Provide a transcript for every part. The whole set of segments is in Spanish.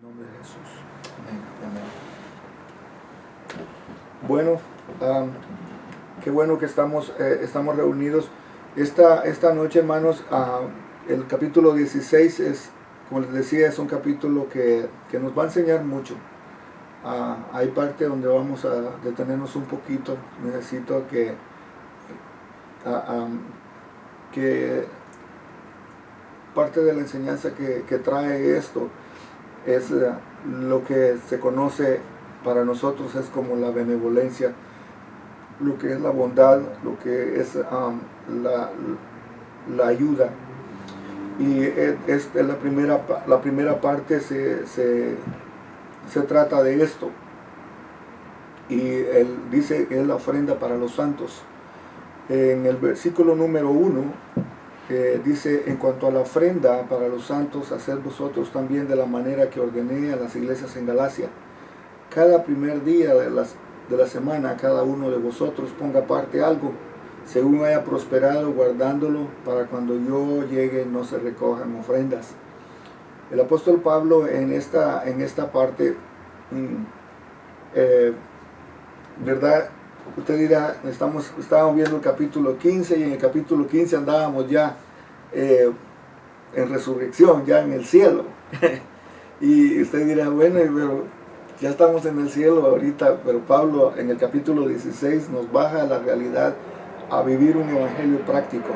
nombre de Jesús. Amén. Amén. Bueno, qué bueno que estamos reunidos. Esta noche, hermanos, el capítulo 16 es, como les decía, es un capítulo que nos va a enseñar mucho. Hay parte donde vamos a detenernos un poquito. Necesito que parte de la enseñanza que trae esto es lo que se conoce para nosotros es como la benevolencia, lo que es la bondad, lo que es la ayuda. Y la primera parte se trata de esto. Y él dice que es la ofrenda para los santos. En el versículo número 1 dice: en cuanto a la ofrenda para los santos, haced vosotros también de la manera que ordené a las iglesias en Galacia. Cada primer día de la semana, cada uno de vosotros ponga aparte algo, según haya prosperado, guardándolo, para cuando yo llegue no se recojan ofrendas. El apóstol Pablo en esta parte, ¿verdad? Usted dirá, estábamos viendo el capítulo 15 y en el capítulo 15 andábamos ya en resurrección, ya en el cielo. Y usted dirá, bueno, pero ya estamos en el cielo ahorita, pero Pablo en el capítulo 16 nos baja a la realidad a vivir un evangelio práctico,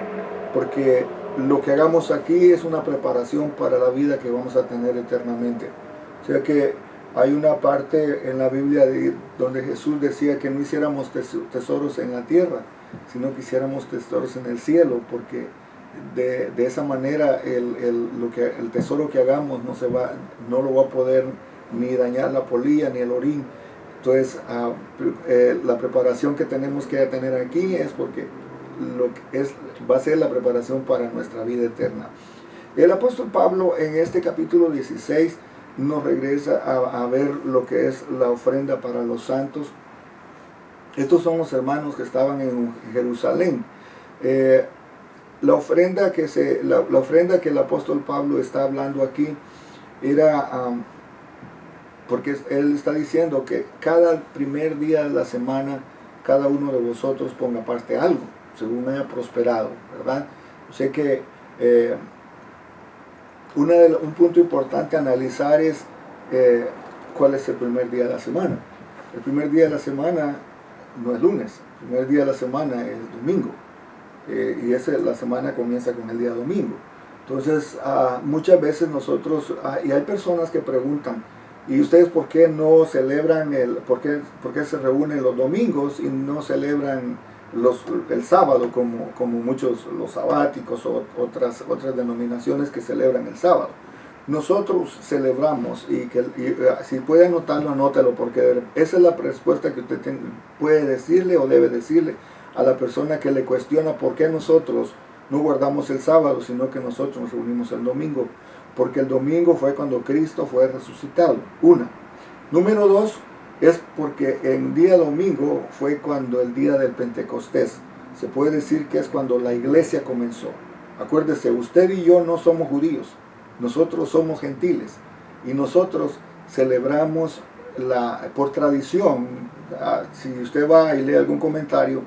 porque lo que hagamos aquí es una preparación para la vida que vamos a tener eternamente. O sea que hay una parte en la Biblia donde Jesús decía que no hiciéramos tesoros en la tierra, sino que hiciéramos tesoros en el cielo, porque de esa manera el tesoro que hagamos no lo va a poder ni dañar la polilla ni el orín. Entonces la preparación que tenemos que tener aquí es porque va a ser la preparación para nuestra vida eterna. El apóstol Pablo en este capítulo 16 nos regresa a ver lo que es la ofrenda para los santos. Estos son los hermanos que estaban en Jerusalén. La ofrenda que el apóstol Pablo está hablando aquí era porque él está diciendo que cada primer día de la semana cada uno de vosotros ponga aparte algo, según haya prosperado, ¿verdad? O sea que un punto importante a analizar es cuál es el primer día de la semana. El primer día de la semana no es lunes, el primer día de la semana es domingo. Y la semana comienza con el día domingo. Entonces, muchas veces nosotros, y hay personas que preguntan, ¿y ustedes por qué no celebran, por qué se reúnen los domingos y no celebran el sábado como muchos, los sabáticos o otras denominaciones que celebran el sábado? Nosotros celebramos, y si puede anotarlo, anótalo, porque esa es la respuesta que usted puede decirle o debe decirle a la persona que le cuestiona por qué nosotros no guardamos el sábado, sino que nosotros nos reunimos el domingo. Porque el domingo fue cuando Cristo fue resucitado. Una. Número 2, es porque el día domingo fue cuando el día del Pentecostés. Se puede decir que es cuando la iglesia comenzó. Acuérdese, usted y yo no somos judíos, nosotros somos gentiles. Y nosotros celebramos por tradición. Si usted va y lee algún comentario,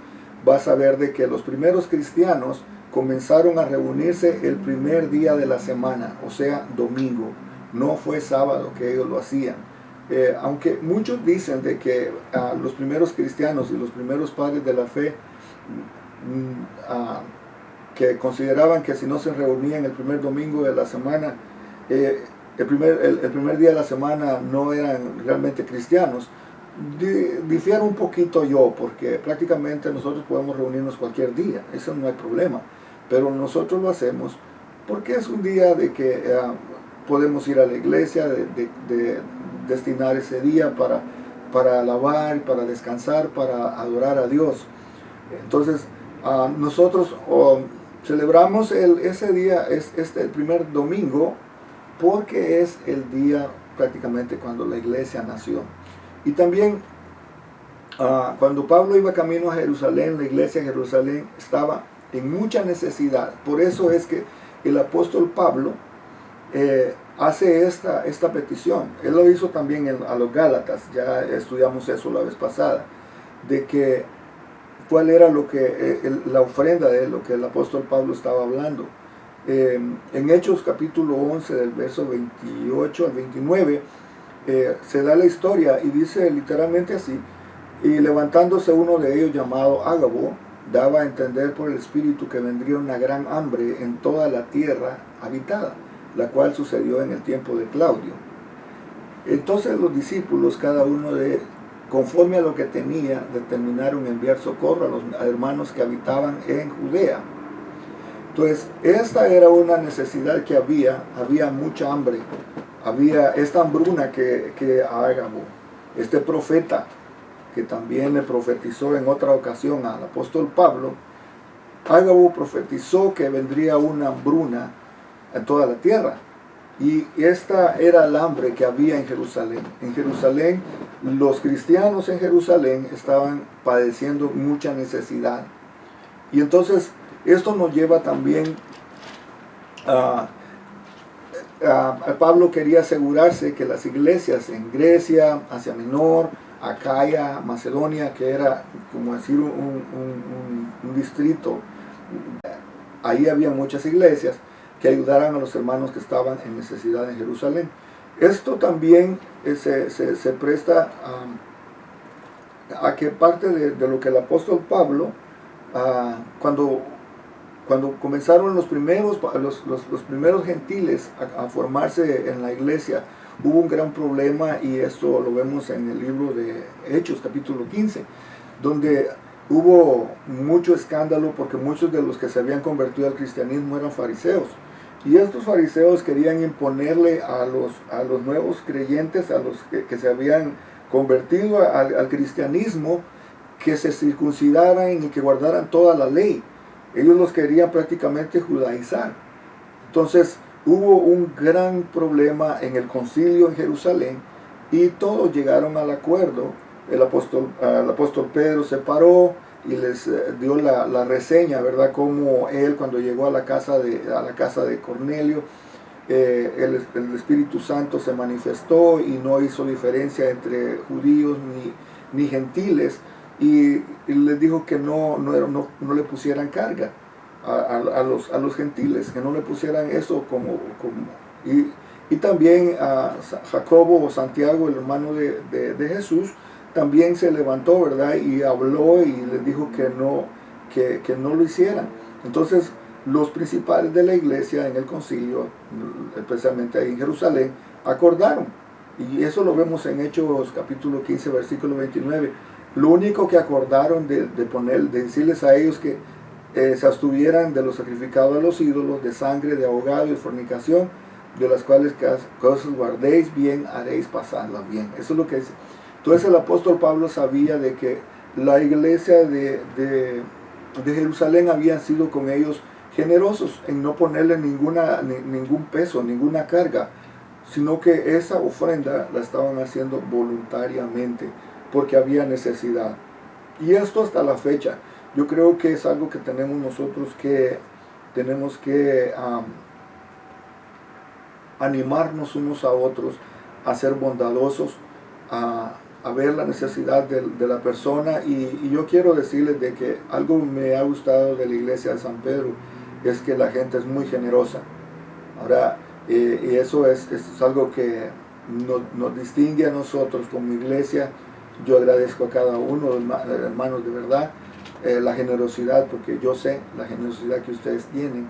va a saber de que los primeros cristianos comenzaron a reunirse el primer día de la semana, o sea, domingo. No fue sábado que ellos lo hacían. Aunque muchos dicen de que los primeros cristianos y los primeros padres de la fe que consideraban que si no se reunían el primer domingo de la semana, el primer día de la semana no eran realmente cristianos. Difiero un poquito yo, porque prácticamente nosotros podemos reunirnos cualquier día, eso no hay problema, pero nosotros lo hacemos porque es un día de que podemos ir a la iglesia, de destinar ese día para alabar, para descansar, para adorar a Dios. Entonces nosotros celebramos ese día, el primer domingo, porque es el día prácticamente cuando la iglesia nació. Y también cuando Pablo iba camino a Jerusalén, la iglesia de Jerusalén estaba en mucha necesidad. Por eso es que el apóstol Pablo hace esta petición. Él lo hizo también a los Gálatas, ya estudiamos eso la vez pasada, de que cuál era la ofrenda de él, lo que el apóstol Pablo estaba hablando. En Hechos capítulo 11, del verso 28 al 29, se da la historia y dice literalmente así: y levantándose uno de ellos llamado Ágabo, daba a entender por el Espíritu que vendría una gran hambre en toda la tierra habitada, la cual sucedió en el tiempo de Claudio. Entonces los discípulos, cada uno conforme a lo que tenía, determinaron enviar socorro a los hermanos que habitaban en Judea. Entonces, esta era una necesidad que había mucha hambre, había esta hambruna que Ágabo, este profeta, que también le profetizó en otra ocasión al apóstol Pablo, Ágabo profetizó que vendría una hambruna en toda la tierra. Y esta era el hambre que había en Jerusalén. En Jerusalén, los cristianos en Jerusalén estaban padeciendo mucha necesidad. Y entonces, esto nos lleva también Pablo quería asegurarse que las iglesias en Grecia, Asia Menor, Acaya, Macedonia, que era como decir un distrito, ahí había muchas iglesias que ayudaran a los hermanos que estaban en necesidad en Jerusalén. Esto también se presta a que parte de lo que el apóstol Pablo, cuando comenzaron los primeros gentiles a formarse en la iglesia, hubo un gran problema, y esto lo vemos en el libro de Hechos, capítulo 15, donde hubo mucho escándalo porque muchos de los que se habían convertido al cristianismo eran fariseos. Y estos fariseos querían imponerle a los nuevos creyentes, a los que se habían convertido al cristianismo, que se circuncidaran y que guardaran toda la ley. Ellos los querían prácticamente judaizar. Entonces hubo un gran problema en el concilio en Jerusalén, y todos llegaron al acuerdo. El apóstol Pedro se paró y les dio la reseña, ¿verdad? Como él, cuando llegó a la casa de Cornelio, el Espíritu Santo se manifestó y no hizo diferencia entre judíos ni gentiles, y les dijo que no le pusieran carga a los gentiles, que no le pusieran eso y también a Jacobo o Santiago, el hermano de Jesús, también se levantó, ¿verdad? Y habló y les dijo que no lo hicieran. Entonces, los principales de la iglesia en el concilio, especialmente ahí en Jerusalén, acordaron. Y eso lo vemos en Hechos capítulo 15, versículo 29. Lo único que acordaron de decirles a ellos que se abstuvieran de lo sacrificado a los ídolos, de sangre, de ahogado y fornicación, de las cuales cosas guardéis bien, haréis pasarlas bien. Eso es lo que dice. Entonces el apóstol Pablo sabía de que la iglesia de Jerusalén había sido con ellos generosos en no ponerle ningún peso, ninguna carga, sino que esa ofrenda la estaban haciendo voluntariamente porque había necesidad. Y esto hasta la fecha, yo creo que es algo que tenemos nosotros que animarnos unos a otros a ser bondadosos, a ver la necesidad de la persona. Y yo quiero decirles de que algo me ha gustado de la iglesia de San Pedro, es que la gente es muy generosa. Ahora, y eso es algo que nos distingue a nosotros como iglesia. Yo agradezco a cada uno, hermanos, de verdad, la generosidad, porque yo sé la generosidad que ustedes tienen,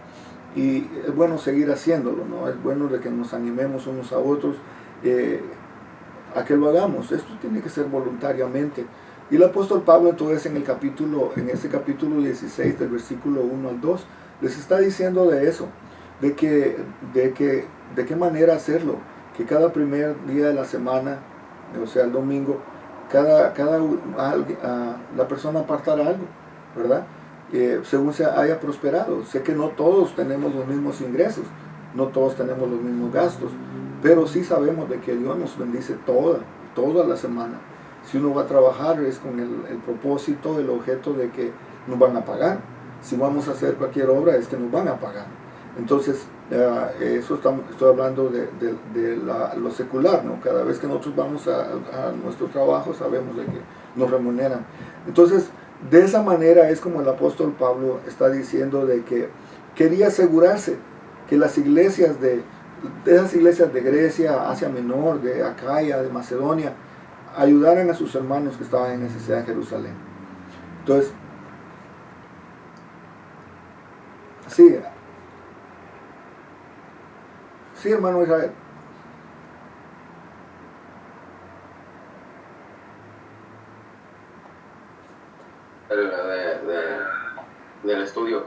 y es bueno seguir haciéndolo, ¿no? Es bueno de que nos animemos unos a otros a que lo hagamos. Esto tiene que ser voluntariamente. Y el apóstol Pablo entonces en ese capítulo 16, del versículo 1 al 2, les está diciendo de eso, de qué manera hacerlo, que cada primer día de la semana, o sea el domingo, la persona apartará algo, ¿verdad? Según se haya prosperado. Sé que no todos tenemos los mismos ingresos, no todos tenemos los mismos gastos, pero sí sabemos de que Dios nos bendice toda la semana. Si uno va a trabajar es con el propósito, el objeto de que nos van a pagar. Si vamos a hacer cualquier obra es que nos van a pagar. Entonces Estoy hablando de lo secular, ¿no? Cada vez que nosotros vamos a nuestro trabajo sabemos de que nos remuneran. Entonces, de esa manera es como el apóstol Pablo está diciendo de que quería asegurarse que las iglesias de esas iglesias de Grecia, Asia Menor, de Acaya, de Macedonia, ayudaran a sus hermanos que estaban en necesidad en Jerusalén. Entonces, sí, hermano Israel. Del estudio.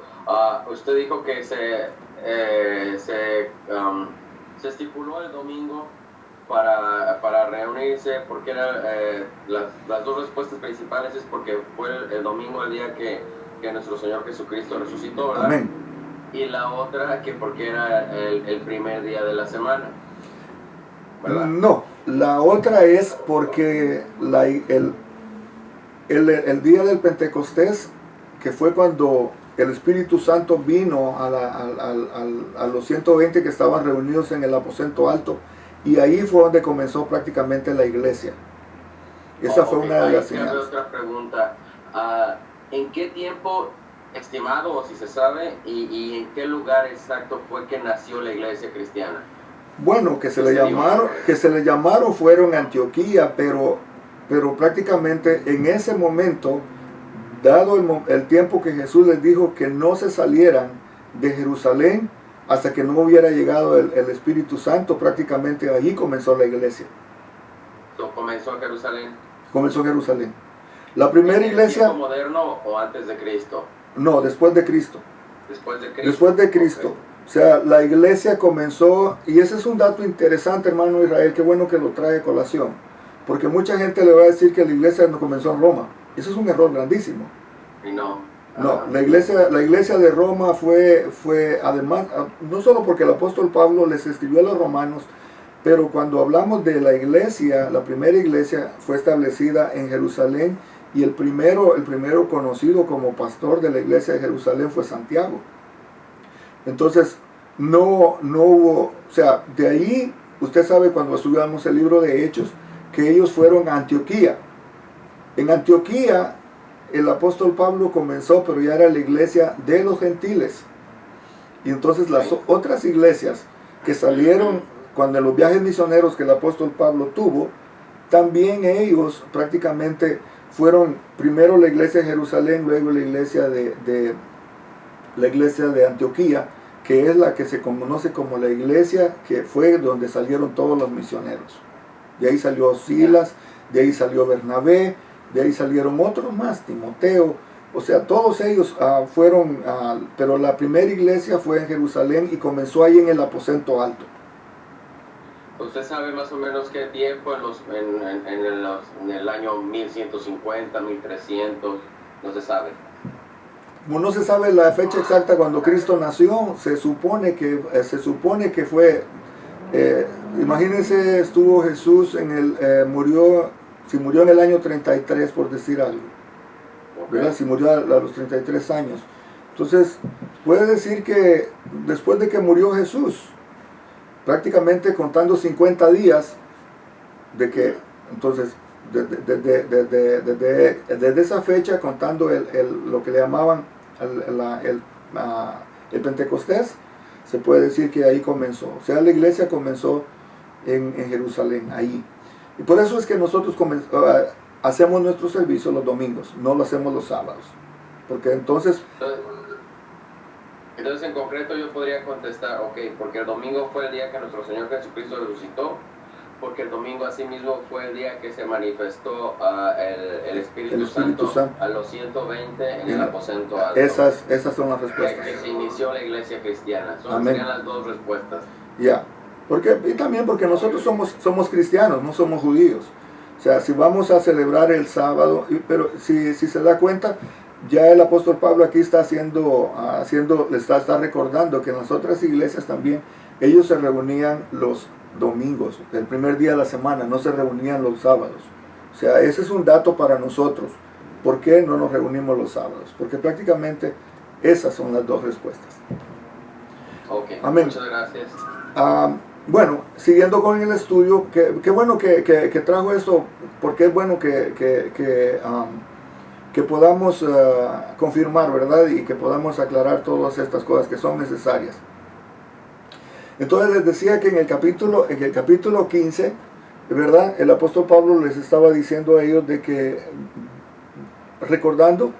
Usted dijo que se estipuló el domingo para reunirse, porque las dos respuestas principales es porque fue el domingo el día que nuestro Señor Jesucristo resucitó, ¿verdad? Amén. Y la otra que porque era el primer día de la semana, ¿verdad? No, la otra es porque el día del Pentecostés, que fue cuando el Espíritu Santo vino a los 120 que estaban reunidos en el aposento alto, y ahí fue donde comenzó prácticamente la iglesia. Esa fue una de las señales. Otra pregunta. ¿En qué tiempo estimado, o si se sabe, y en qué lugar exacto fue que nació la iglesia cristiana? Bueno, que se le llamaron fueron Antioquía, pero prácticamente en ese momento, dado el tiempo que Jesús les dijo que no se salieran de Jerusalén hasta que no hubiera llegado el Espíritu Santo, prácticamente ahí comenzó la iglesia. ¿Comenzó en Jerusalén? Comenzó en Jerusalén. La primera iglesia... ¿Tiempo moderno o antes de Cristo? No, después de Cristo. Después de Cristo. Después de Cristo. Okay. O sea, la iglesia comenzó, y ese es un dato interesante, hermano Israel, qué bueno que lo trae a colación, porque mucha gente le va a decir que la iglesia no comenzó en Roma. Eso es un error grandísimo. Y no. No, la iglesia de Roma fue además, no solo porque el apóstol Pablo les escribió a los romanos, pero cuando hablamos de la iglesia, la primera iglesia fue establecida en Jerusalén, y el primero conocido como pastor de la iglesia de Jerusalén fue Santiago. Entonces, no hubo, o sea, de ahí, usted sabe cuando estudiamos el libro de Hechos, que ellos fueron a Antioquía. En Antioquía, el apóstol Pablo comenzó, pero ya era la iglesia de los gentiles. Y entonces las otras iglesias que salieron cuando los viajes misioneros que el apóstol Pablo tuvo, también ellos prácticamente fueron primero la iglesia de Jerusalén, luego la iglesia de Antioquía, que es la que se conoce como la iglesia que fue donde salieron todos los misioneros. De ahí salió Silas, de ahí salió Bernabé, de ahí salieron otros más, Timoteo, o sea, todos ellos fueron, pero la primera iglesia fue en Jerusalén y comenzó ahí en el aposento alto. ¿Usted sabe más o menos qué tiempo en el año 1150, 1300? No se sabe. Como no se sabe la fecha exacta cuando Cristo nació, se supone que fue, imagínense, estuvo Jesús murió en el año 33, por decir algo, ¿verdad? Si murió a los 33 años. Entonces, puede decir que después de que murió Jesús, prácticamente contando 50 días, entonces, desde esa fecha, contando lo que le llamaban el Pentecostés, se puede decir que ahí comenzó. O sea, la iglesia comenzó en Jerusalén, ahí. Y por eso es que nosotros hacemos nuestro servicio los domingos, no lo hacemos los sábados. Porque entonces en concreto yo podría contestar, ok, porque el domingo fue el día que nuestro Señor Jesucristo resucitó, porque el domingo asimismo fue el día que se manifestó el Espíritu Santo a los 120 en el aposento alto. Esas son las respuestas. Que se inició la iglesia cristiana. Serían las dos respuestas. Ya. Y también porque nosotros somos cristianos, no somos judíos. O sea, si vamos a celebrar el sábado, pero si se da cuenta, ya el apóstol Pablo aquí está está recordando que en las otras iglesias también ellos se reunían los domingos, el primer día de la semana, no se reunían los sábados. O sea, ese es un dato para nosotros. ¿Por qué no nos reunimos los sábados? Porque prácticamente esas son las dos respuestas. Ok, amén. Muchas gracias. Bueno, siguiendo con el estudio, qué bueno que trajo esto, porque es bueno que podamos confirmar, ¿verdad? Y que podamos aclarar todas estas cosas que son necesarias. Entonces les decía que en el capítulo 15, ¿verdad? El apóstol Pablo les estaba diciendo a ellos de que, recordando,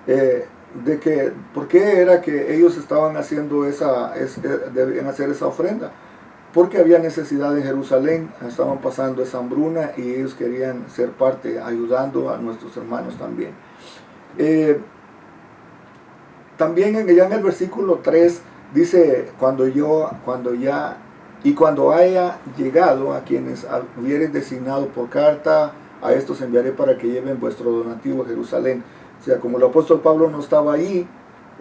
de que, ¿por qué era que ellos estaban haciendo debían hacer esa ofrenda? Porque había necesidad en Jerusalén, estaban pasando esa hambruna y ellos querían ser parte, ayudando a nuestros hermanos también. También ya en el versículo 3 dice, cuando haya llegado a quienes hubieres designado por carta, a estos enviaré para que lleven vuestro donativo a Jerusalén. O sea, como el apóstol Pablo no estaba ahí,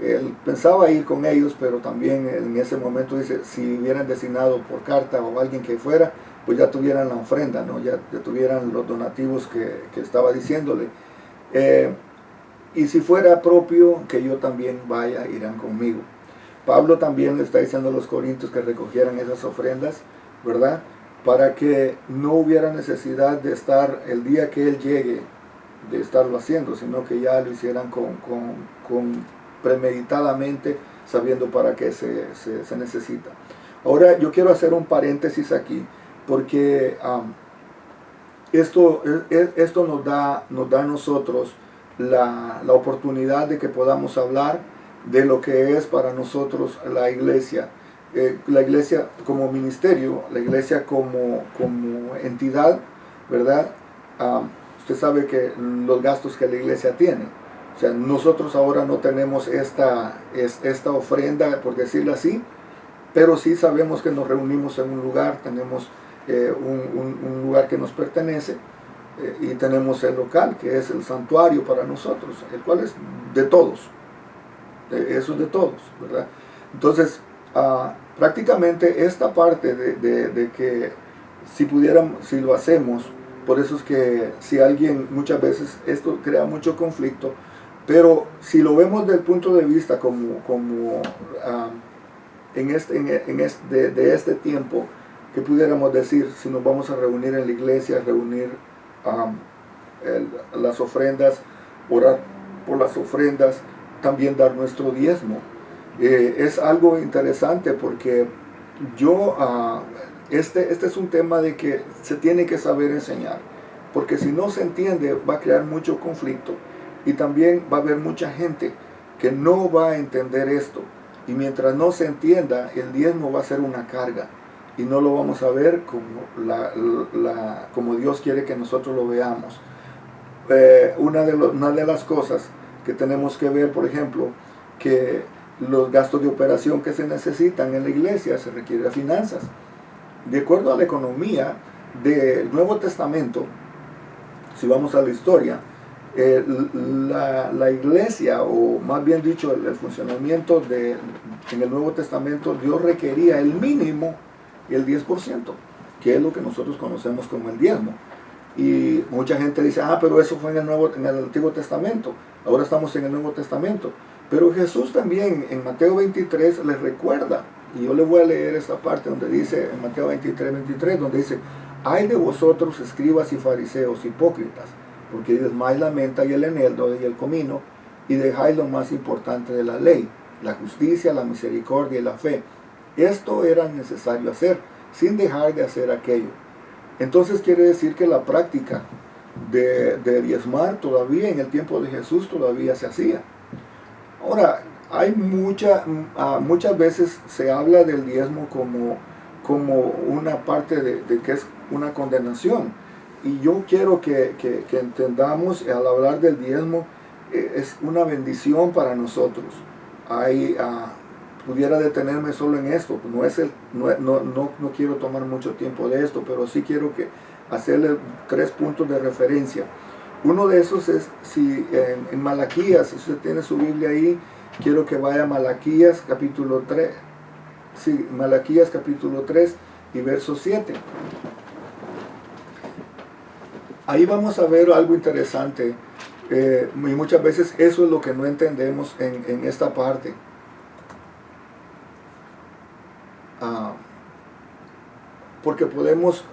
él pensaba ir con ellos, pero también en ese momento dice, si hubieran designado por carta o alguien que fuera, pues ya tuvieran la ofrenda, ¿no? Ya tuvieran los donativos que estaba diciéndole. Y si fuera propio, que yo también vaya, irán conmigo. Pablo también le está diciendo a los corintios que recogieran esas ofrendas, ¿verdad? Para que no hubiera necesidad de estar el día que él llegue, de estarlo haciendo, sino que ya lo hicieran con premeditadamente, sabiendo para qué se necesita. Ahora yo quiero hacer un paréntesis aquí, porque esto nos da a nosotros la oportunidad de que podamos hablar de lo que es para nosotros la iglesia como ministerio, la iglesia como entidad, ¿verdad? Usted sabe que los gastos que la iglesia tiene. O sea, nosotros ahora no tenemos esta ofrenda, por decirlo así, pero sí sabemos que nos reunimos en un lugar, tenemos un lugar que nos pertenece, y tenemos el local, que es el santuario para nosotros, el cual es de todos, eso es de todos, ¿verdad? Entonces, prácticamente esta parte de que si lo hacemos, por eso es que si alguien, muchas veces esto crea mucho conflicto, pero si lo vemos desde el punto de vista de este tiempo, que pudiéramos decir, si nos vamos a reunir en la iglesia, reunir las ofrendas, orar por las ofrendas, también dar nuestro diezmo. Es algo interesante porque este es un tema de que se tiene que saber enseñar, porque si no se entiende va a crear mucho conflicto. Y también va a haber mucha gente que no va a entender esto. Y mientras no se entienda, el diezmo va a ser una carga. Y no lo vamos a ver como Dios quiere que nosotros lo veamos. Una de las cosas que tenemos que ver, por ejemplo, que los gastos de operación que se necesitan en la iglesia se requieren finanzas. De acuerdo a la economía del Nuevo Testamento, si vamos a la historia, la iglesia, o más bien dicho, el funcionamiento en el Nuevo Testamento, Dios requería el mínimo, el 10%, que es lo que nosotros conocemos como el diezmo. Y mucha gente dice, pero eso fue en el Antiguo Testamento, ahora estamos en el Nuevo Testamento. Pero Jesús también en Mateo 23 les recuerda, y yo le voy a leer esta parte donde dice, en Mateo 23, donde dice, ay de vosotros, escribas y fariseos, hipócritas, porque diezmáis la menta y el eneldo y el comino, y dejáis lo más importante de la ley, la justicia, la misericordia y la fe. Esto era necesario hacer, sin dejar de hacer aquello. Entonces quiere decir que la práctica de diezmar todavía en el tiempo de Jesús todavía se hacía. Ahora, hay muchas veces se habla del diezmo como una parte de que es una condenación. Y yo quiero que entendamos, al hablar del diezmo, es una bendición para nosotros. Pudiera detenerme solo en esto, no quiero tomar mucho tiempo de esto, pero sí quiero hacerle 3 puntos de referencia. Uno de esos es, si en Malaquías, si usted tiene su Biblia ahí, quiero que vaya a Malaquías capítulo 3, Malaquías capítulo 3 y verso 7. Ahí vamos a ver algo interesante, y muchas veces eso es lo que no entendemos en esta parte. porque podemos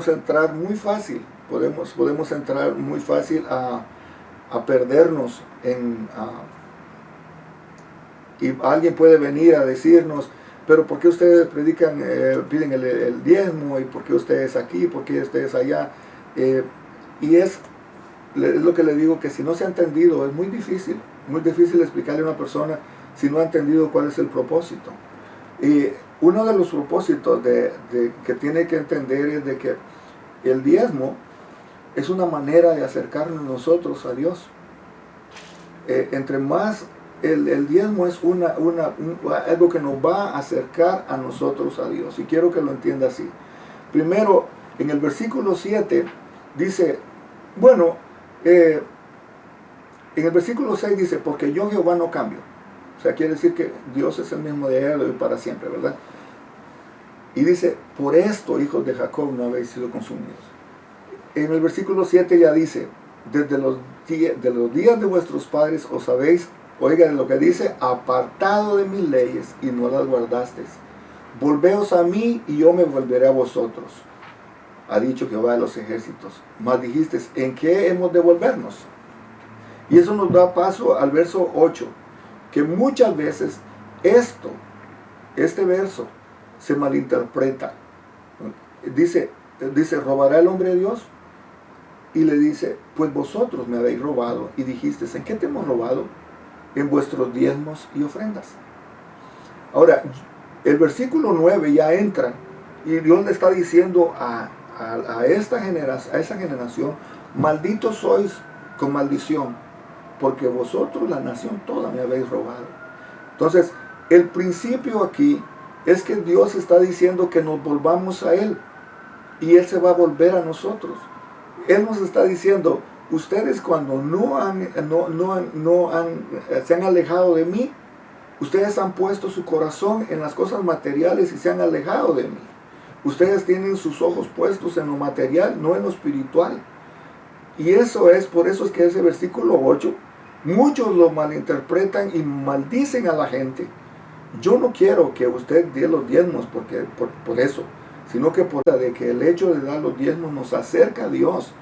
entrar muy fácil, podemos entrar muy fácil a perdernos y alguien puede venir a decirnos, pero ¿por qué ustedes piden el diezmo? ¿Y por qué ustedes aquí? ¿Por qué ustedes allá? Y es lo que le digo, que si no se ha entendido, es muy difícil explicarle a una persona si no ha entendido cuál es el propósito. Y uno de los propósitos que tiene que entender es de que el diezmo es una manera de acercarnos nosotros a Dios. Entre más, el diezmo es algo que nos va a acercar a nosotros a Dios. Y quiero que lo entienda así. Primero, en el versículo 7, dice, bueno, en el versículo 6 dice, porque yo Jehová no cambio. O sea, quiere decir que Dios es el mismo de ayer y para siempre, ¿verdad? Y dice, por esto, hijos de Jacob, no habéis sido consumidos. En el versículo 7 ya dice, desde los días de vuestros padres os habéis, oigan lo que dice, apartado de mis leyes y no las guardasteis. Volveos a mí y yo me volveré a vosotros. Ha dicho Jehová de los ejércitos. Mas dijisteis, ¿en qué hemos de volvernos? Y eso nos da paso al verso 8, que muchas veces este verso se malinterpreta. Dice, ¿robará el hombre a Dios? Y le dice, pues vosotros me habéis robado. Y dijisteis, ¿en qué te hemos robado? En vuestros diezmos y ofrendas. Ahora, el versículo 9 ya entra, y Dios le está diciendo a esa generación, malditos sois con maldición, porque vosotros, la nación toda, me habéis robado. Entonces, el principio aquí es que Dios está diciendo que nos volvamos a Él, y Él se va a volver a nosotros. Él nos está diciendo, ustedes cuando se han alejado de mí, ustedes han puesto su corazón en las cosas materiales y se han alejado de mí. Ustedes tienen sus ojos puestos en lo material, no en lo espiritual. Y por eso es que ese versículo 8, muchos lo malinterpretan y maldicen a la gente. Yo no quiero que usted dé los diezmos por eso, sino que que el hecho de dar los diezmos nos acerca a Dios.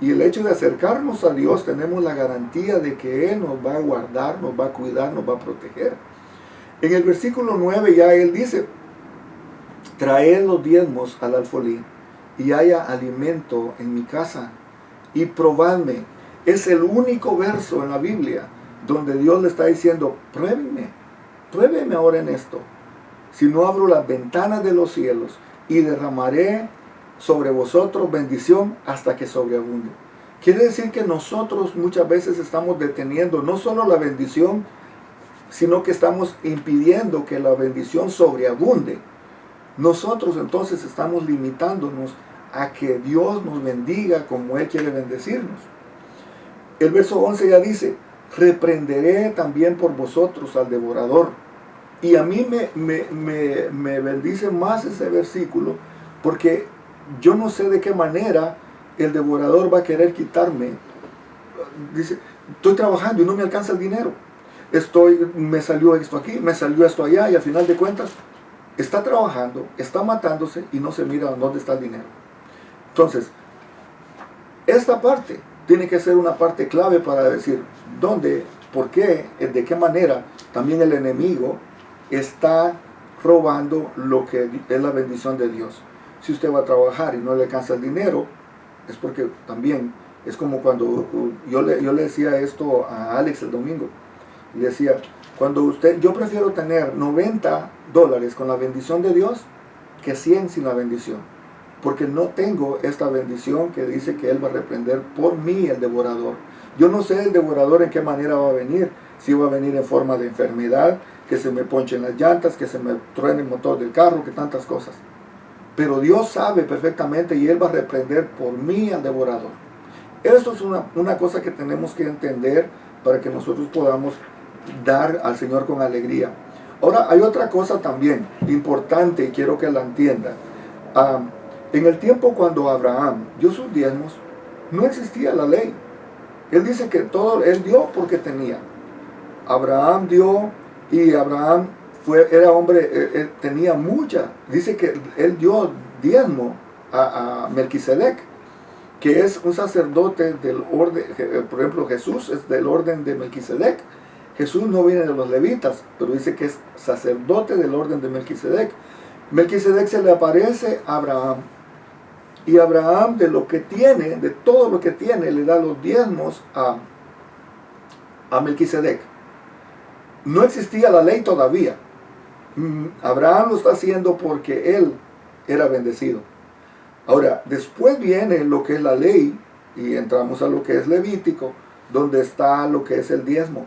Y el hecho de acercarnos a Dios, tenemos la garantía de que Él nos va a guardar, nos va a cuidar, nos va a proteger. En el versículo 9 ya Él dice, traed los diezmos al alfolí y haya alimento en mi casa y probadme. Es el único verso en la Biblia donde Dios le está diciendo, pruébeme ahora en esto. Si no abro las ventanas de los cielos y derramaré sobre vosotros bendición hasta que sobreabunde. Quiere decir que nosotros muchas veces estamos deteniendo no solo la bendición, sino que estamos impidiendo que la bendición sobreabunde. Nosotros entonces estamos limitándonos a que Dios nos bendiga como Él quiere bendecirnos. El verso 11 ya dice, reprenderé también por vosotros al devorador. Y a mí me bendice más ese versículo, porque yo no sé de qué manera el devorador va a querer quitarme. Dice, estoy trabajando y no me alcanza el dinero. Me salió esto aquí, me salió esto allá, y al final de cuentas, está trabajando, está matándose y no se mira dónde está el dinero. Entonces, esta parte tiene que ser una parte clave para decir dónde, por qué, de qué manera también el enemigo está robando lo que es la bendición de Dios. Si usted va a trabajar y no le alcanza el dinero, es porque también es como cuando yo le decía esto a Alex el domingo. Le decía, yo prefiero tener $90 con la bendición de Dios que 100 sin la bendición. Porque no tengo esta bendición que dice que Él va a reprender por mí el devorador. Yo no sé el devorador en qué manera va a venir. Si va a venir en forma de enfermedad, que se me ponchen las llantas, que se me truene el motor del carro, que tantas cosas. Pero Dios sabe perfectamente y Él va a reprender por mí al devorador. Esto es una cosa que tenemos que entender para que nosotros podamos dar al Señor con alegría. Ahora hay otra cosa también importante y quiero que la entienda. En el tiempo cuando Abraham dio sus diezmos, no existía la ley. Él dice que todo Él dio porque tenía. Abraham dio y Abraham era hombre, tenía mucha. Dice que él dio diezmo a Melquisedec, que es un sacerdote del orden. Por ejemplo, Jesús es del orden de Melquisedec. Jesús no viene de los levitas, pero dice que es sacerdote del orden de Melquisedec. Melquisedec se le aparece a Abraham, y Abraham, de lo que tiene, de todo lo que tiene, le da los diezmos a Melquisedec. No existía la ley todavía. Abraham lo está haciendo porque él era bendecido. Ahora, después viene lo que es la ley, y entramos a lo que es Levítico, donde está lo que es el diezmo.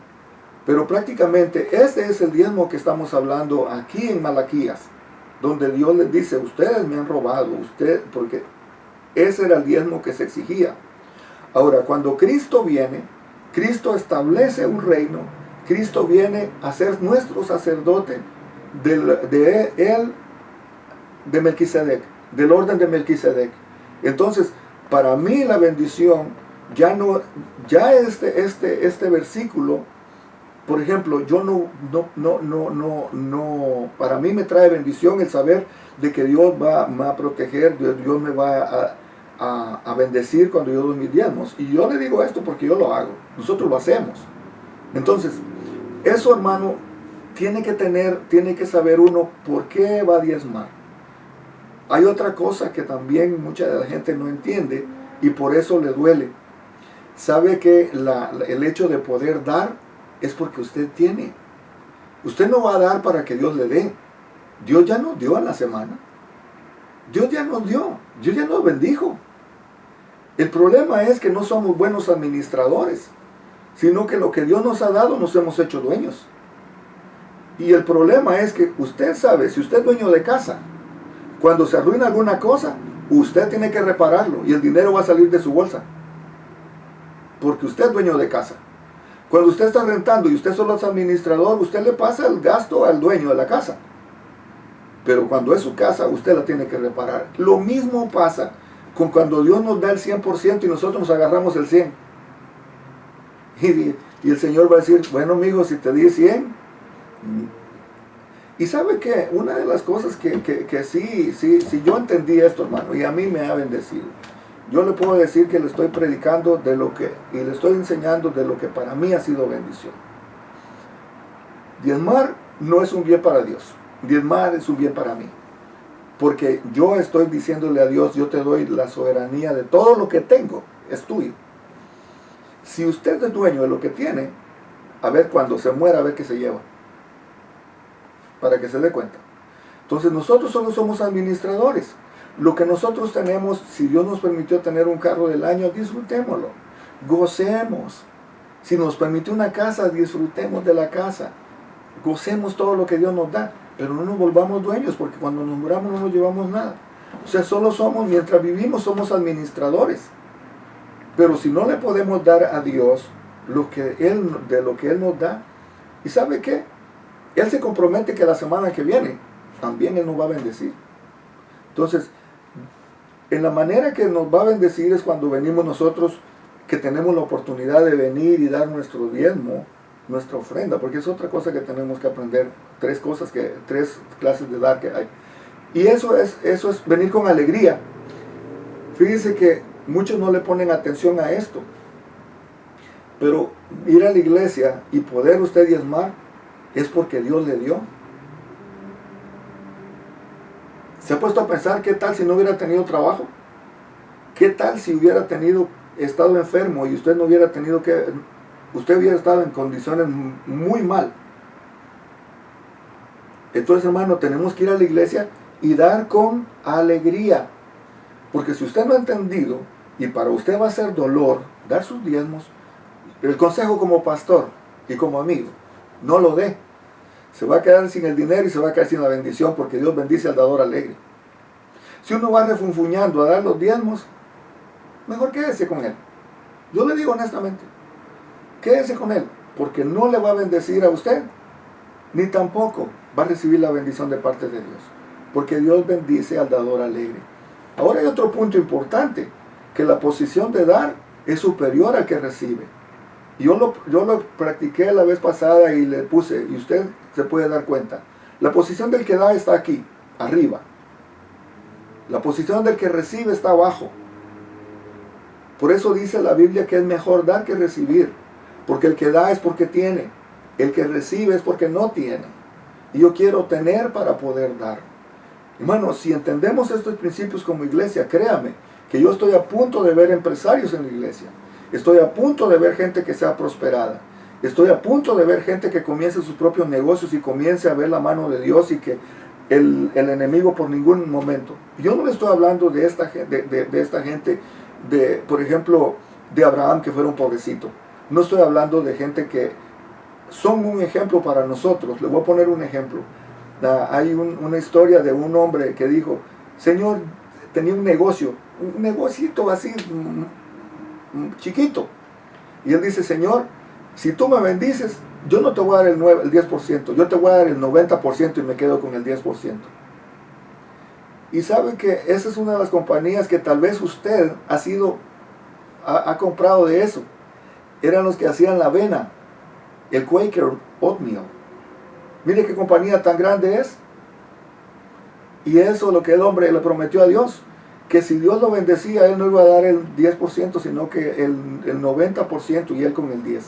Pero prácticamente este es el diezmo que estamos hablando aquí en Malaquías, donde Dios les dice: ustedes me han robado, porque ese era el diezmo que se exigía. Ahora, cuando Cristo viene, Cristo establece un reino, Cristo viene a ser nuestro sacerdote de Melquisedec, del orden de Melquisedec. Entonces, para mí la bendición ya este versículo, por ejemplo, yo para mí me trae bendición el saber de que Dios va a proteger, Dios me va a bendecir cuando yo doy mis diezmos. Y yo le digo esto porque yo lo hago, nosotros lo hacemos. Entonces, eso, hermano, tiene que saber uno por qué va a diezmar. Hay otra cosa que también mucha de la gente no entiende y por eso le duele. Sabe que el hecho de poder dar es porque usted tiene. Usted no va a dar para que Dios le dé. Dios ya nos dio en la semana. Dios ya nos dio. Dios ya nos bendijo. El problema es que no somos buenos administradores, sino que lo que Dios nos ha dado nos hemos hecho dueños. Y el problema es que usted sabe, si usted es dueño de casa, cuando se arruina alguna cosa, usted tiene que repararlo y el dinero va a salir de su bolsa. Porque usted es dueño de casa. Cuando usted está rentando y usted solo es administrador, usted le pasa el gasto al dueño de la casa. Pero cuando es su casa, usted la tiene que reparar. Lo mismo pasa con cuando Dios nos da el 100% y nosotros nos agarramos el 100%. Y el Señor va a decir: bueno, amigo, si te di 100. Y ¿sabe qué? Una de las cosas que sí, yo entendí esto, hermano, y a mí me ha bendecido. Yo le puedo decir que le estoy predicando y le estoy enseñando de lo que para mí ha sido bendición. Diezmar no es un bien para Dios. Diezmar es un bien para mí. Porque yo estoy diciéndole a Dios: yo te doy la soberanía de todo lo que tengo, es tuyo. Si usted es dueño de lo que tiene, a ver cuando se muera, a ver qué se lleva. Para que se dé cuenta. Entonces nosotros solo somos administradores. Lo que nosotros tenemos, si Dios nos permitió tener un carro del año, disfrutémoslo, gocemos. Si nos permitió una casa, disfrutemos de la casa, gocemos todo lo que Dios nos da, pero no nos volvamos dueños, porque cuando nos muramos no nos llevamos nada. O sea, solo mientras vivimos somos administradores. Pero si no le podemos dar a Dios de lo que Él nos da, ¿y sabe qué? Él se compromete que la semana que viene también Él nos va a bendecir. Entonces, en la manera que nos va a bendecir es cuando venimos nosotros, que tenemos la oportunidad de venir y dar nuestro diezmo, nuestra ofrenda, porque es otra cosa que tenemos que aprender, tres clases de dar que hay. Y eso es venir con alegría. Fíjense que muchos no le ponen atención a esto, pero ir a la iglesia y poder usted diezmar es porque Dios le dio. ¿Se ha puesto a pensar qué tal si no hubiera tenido trabajo? ¿Qué tal si hubiera estado enfermo y usted hubiera estado en condiciones muy mal? Entonces, hermano, tenemos que ir a la iglesia y dar con alegría. Porque si usted no ha entendido, y para usted va a ser dolor dar sus diezmos, el consejo como pastor y como amigo: no lo dé. Se va a quedar sin el dinero y se va a quedar sin la bendición, porque Dios bendice al dador alegre. Si uno va refunfuñando a dar los diezmos, mejor quédese con él. Yo le digo honestamente, quédese con él, porque no le va a bendecir a usted, ni tampoco va a recibir la bendición de parte de Dios, porque Dios bendice al dador alegre. Ahora hay otro punto importante, que la posición de dar es superior al que recibe. Yo lo practiqué la vez pasada y le puse, y usted se puede dar cuenta. La posición del que da está aquí, arriba. La posición del que recibe está abajo. Por eso dice la Biblia que es mejor dar que recibir. Porque el que da es porque tiene. El que recibe es porque no tiene. Y yo quiero tener para poder dar. Hermanos, si entendemos estos principios como iglesia, créame que yo estoy a punto de ver empresarios en la iglesia. Estoy a punto de ver gente que sea prosperada. Estoy a punto de ver gente que comience sus propios negocios y comience a ver la mano de Dios y que el enemigo por ningún momento. Yo no le estoy hablando de esta gente, por ejemplo, de Abraham, que fuera un pobrecito. No estoy hablando de gente que son un ejemplo para nosotros. Le voy a poner un ejemplo. Hay una historia de un hombre que dijo, Señor, tenía un negocito así chiquito. Y él dice, Señor, si tú me bendices, yo no te voy a dar el 10%, yo te voy a dar el 90% y me quedo con el 10%. Y sabe que esa es una de las compañías que tal vez usted ha comprado de eso. Eran los que hacían la avena, el Quaker Oatmeal. Mire qué compañía tan grande es. Y eso es lo que el hombre le prometió a Dios, que si Dios lo bendecía, él no iba a dar el 10%, sino que el 90% y él con el 10%.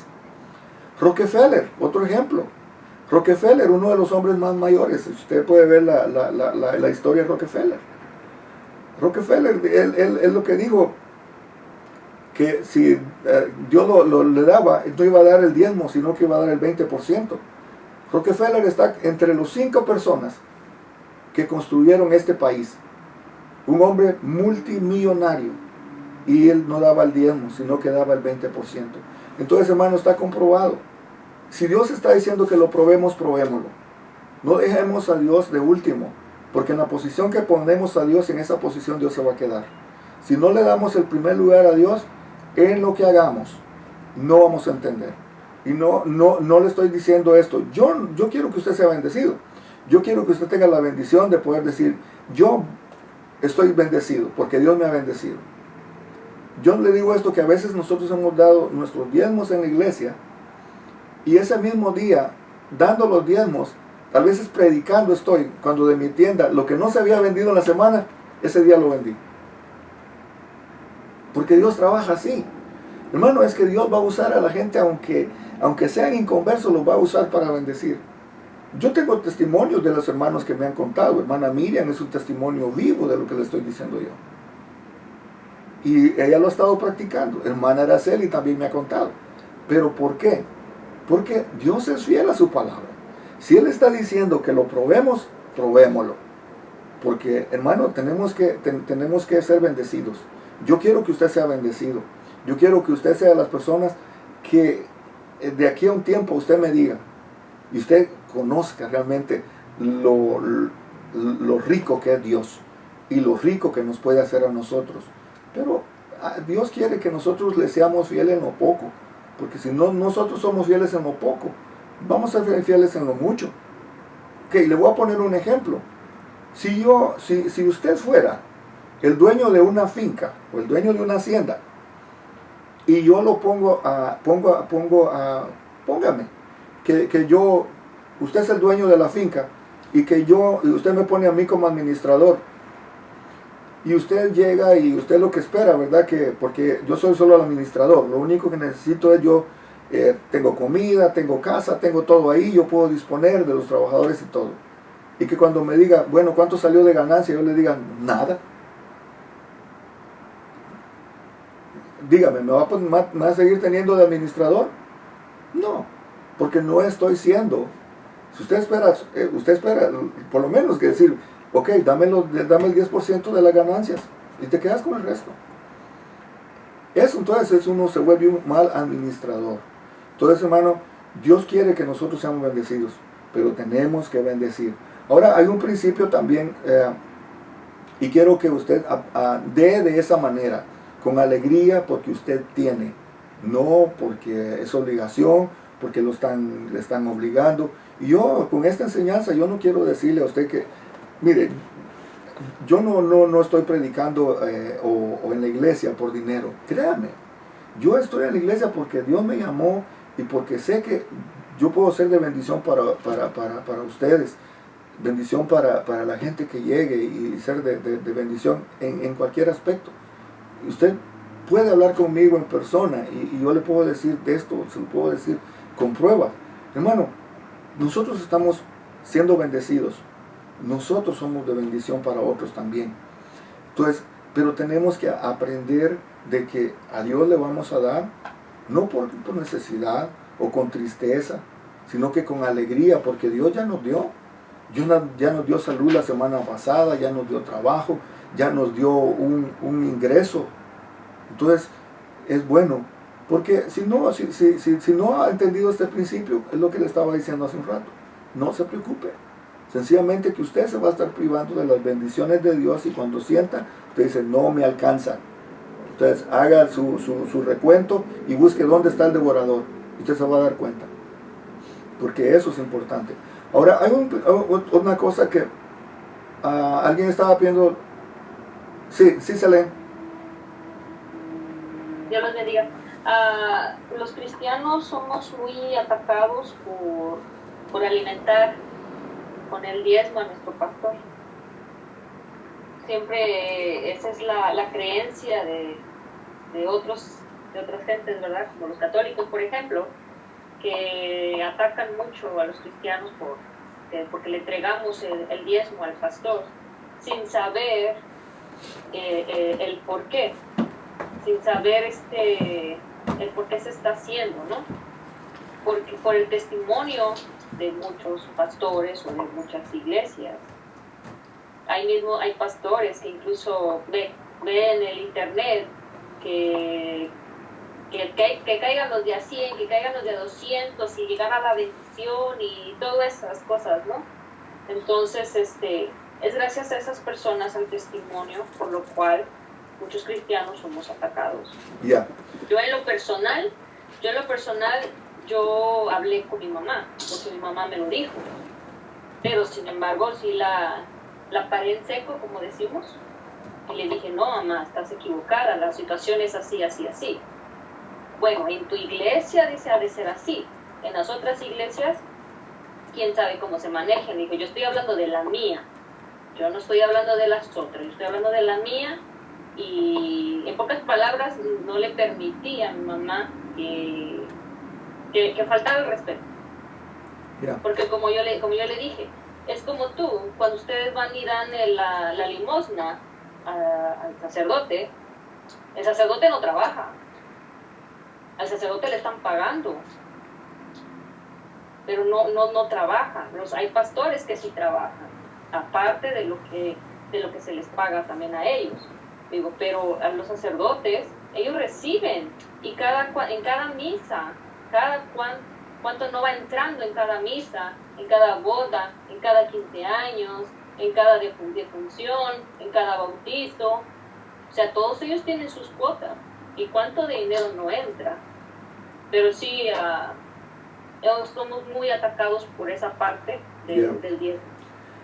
Rockefeller, otro ejemplo. Rockefeller, uno de los hombres más mayores. Usted puede ver la historia de Rockefeller. Rockefeller, él lo que dijo, que si Dios le daba, no iba a dar el diezmo, sino que iba a dar el 20%. Rockefeller está entre los 5 personas que construyeron este país. Un hombre multimillonario. Y él no daba el diezmo, sino que daba el 20%. Entonces, hermano, está comprobado. Si Dios está diciendo que lo probemos, probémoslo. No dejemos a Dios de último, porque en la posición que ponemos a Dios, en esa posición Dios se va a quedar. Si no le damos el primer lugar a Dios, en lo que hagamos, no vamos a entender. Y no le estoy diciendo esto. Yo quiero que usted sea bendecido. Yo quiero que usted tenga la bendición de poder decir, yo estoy bendecido, porque Dios me ha bendecido. Yo le digo esto, que a veces nosotros hemos dado nuestros diezmos en la iglesia, y ese mismo día, dando los diezmos, tal vez predicando estoy, cuando de mi tienda, lo que no se había vendido en la semana, ese día lo vendí. Porque Dios trabaja así. Hermano, es que Dios va a usar a la gente, aunque sean inconversos, los va a usar para bendecir. Yo tengo testimonios de los hermanos que me han contado. Hermana Miriam es un testimonio vivo de lo que le estoy diciendo yo. Y ella lo ha estado practicando. Hermana Araceli también me ha contado. ¿Pero por qué? Porque Dios es fiel a su palabra. Si Él está diciendo que lo probemos, probémoslo. Porque, hermano, tenemos que ser bendecidos. Yo quiero que usted sea bendecido. Yo quiero que usted sea de las personas que de aquí a un tiempo usted me diga y usted conozca realmente lo rico que es Dios y lo rico que nos puede hacer a nosotros. Pero Dios quiere que nosotros le seamos fieles en lo poco. Porque si no nosotros somos fieles en lo poco, vamos a ser fieles en lo mucho. Ok, le voy a poner un ejemplo. Si usted fuera el dueño de una finca o el dueño de una hacienda y yo lo póngame que usted es el dueño de la finca y usted me pone a mí como administrador y usted llega y usted lo que espera, ¿verdad? Porque yo soy solo el administrador, lo único que necesito es yo tengo comida, tengo casa, tengo todo ahí, yo puedo disponer de los trabajadores y todo. Y que cuando me diga, bueno, ¿cuánto salió de ganancia? Yo le diga, nada. Dígame, ¿me va a seguir teniendo de administrador? No, porque no estoy siendo. Si usted espera por lo menos que decir, ok, dame el 10% de las ganancias y te quedas con el resto. Eso entonces uno se vuelve un mal administrador. Entonces, hermano, Dios quiere que nosotros seamos bendecidos, pero tenemos que bendecir. Ahora hay un principio también, y quiero que usted dé de esa manera, con alegría porque usted tiene, no porque es obligación, porque le están obligando. Y yo con esta enseñanza, yo no quiero decirle a usted que, mire, yo no estoy predicando o en la iglesia por dinero. Créame, yo estoy en la iglesia porque Dios me llamó y porque sé que yo puedo ser de bendición para ustedes. bendición para la gente que llegue y ser de bendición en cualquier aspecto. Usted puede hablar conmigo en persona y yo le puedo decir de esto, se lo puedo decir con pruebas. Hermano, nosotros estamos siendo bendecidos. Nosotros somos de bendición para otros también. Entonces, pero tenemos que aprender de que a Dios le vamos a dar, no por necesidad o con tristeza, sino que con alegría, porque Dios ya nos dio. Dios ya nos dio salud la semana pasada, ya nos dio trabajo, ya nos dio un ingreso. Entonces, es bueno. Porque si no ha entendido este principio, es lo que le estaba diciendo hace un rato. No se preocupe. Sencillamente que usted se va a estar privando de las bendiciones de Dios y cuando sienta, usted dice, no me alcanza. Entonces, haga su recuento y busque dónde está el devorador. Usted se va a dar cuenta. Porque eso es importante. Ahora, hay una cosa que alguien estaba pidiendo. Sí, Selene. Dios los bendiga. Los cristianos somos muy atacados por alimentar con el diezmo a nuestro pastor. Siempre esa es la creencia de otras gentes, ¿verdad? Como los católicos, por ejemplo, que atacan mucho a los cristianos porque le entregamos el diezmo al pastor sin saber el por qué, sin saber el por qué se está haciendo, ¿no? Porque por el testimonio de muchos pastores o de muchas iglesias. Ahí mismo hay pastores que incluso ven en el internet que caigan los de a 100, que caigan los de 200 y llegar a la bendición y todas esas cosas, ¿no? Entonces, es gracias a esas personas, al testimonio, por lo cual muchos cristianos somos atacados. Yeah. Yo en lo personal, yo hablé con mi mamá, porque mi mamá me lo dijo. Pero sin embargo, sí la paré en seco, como decimos, y le dije, no, mamá, estás equivocada, la situación es así, así, así. Bueno, en tu iglesia dice ha de ser así. En las otras iglesias, quién sabe cómo se manejan. Dijo, yo estoy hablando de la mía. Yo no estoy hablando de las otras, yo estoy hablando de la mía. Y en pocas palabras, no le permití a mi mamá que faltara el respeto. Yeah. Porque como yo le dije, es como tú, cuando ustedes van y dan la limosna al sacerdote, el sacerdote no trabaja. Al sacerdote le están pagando, pero no trabajan. Hay pastores que sí trabajan, aparte de lo que se les paga también a ellos. Digo, pero a los sacerdotes, ellos reciben, y en cada misa, cuánto no va entrando en cada misa, en cada boda, en cada 15 años, en cada defunción, en cada bautizo. O sea, todos ellos tienen sus cuotas, y cuánto de dinero no entra. Pero sí, somos muy atacados por esa parte del diezmo.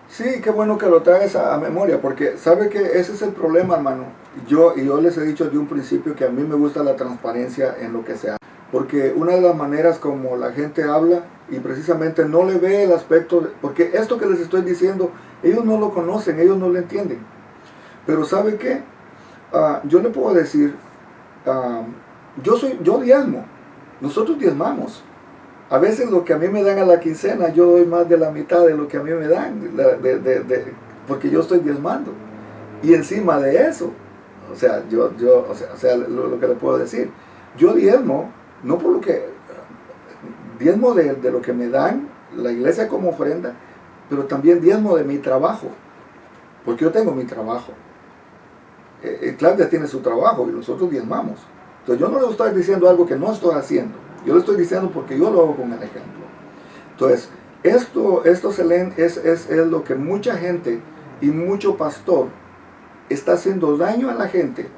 Sí, qué bueno que lo traes a memoria, porque sabe que ese es el problema, hermano. Yo les he dicho de un principio que a mí me gusta la transparencia en lo que se hace. Porque una de las maneras como la gente habla, y precisamente no le ve el aspecto, porque esto que les estoy diciendo, ellos no lo conocen, ellos no lo entienden. Pero ¿sabe qué? Yo le puedo decir, yo diezmo, nosotros diezmamos. A veces lo que a mí me dan a la quincena, yo doy más de la mitad de lo que a mí me dan, porque yo estoy diezmando. Y encima de eso, o sea, lo que le puedo decir, yo diezmo, no por lo que, diezmo de lo que me dan la iglesia como ofrenda, pero también diezmo de mi trabajo, porque yo tengo mi trabajo. Claudia tiene su trabajo y nosotros diezmamos. Entonces yo no le estoy diciendo algo que no estoy haciendo. Yo lo estoy diciendo porque yo lo hago con el ejemplo. Entonces, esto Selene, es lo que mucha gente y mucho pastor está haciendo daño a la gente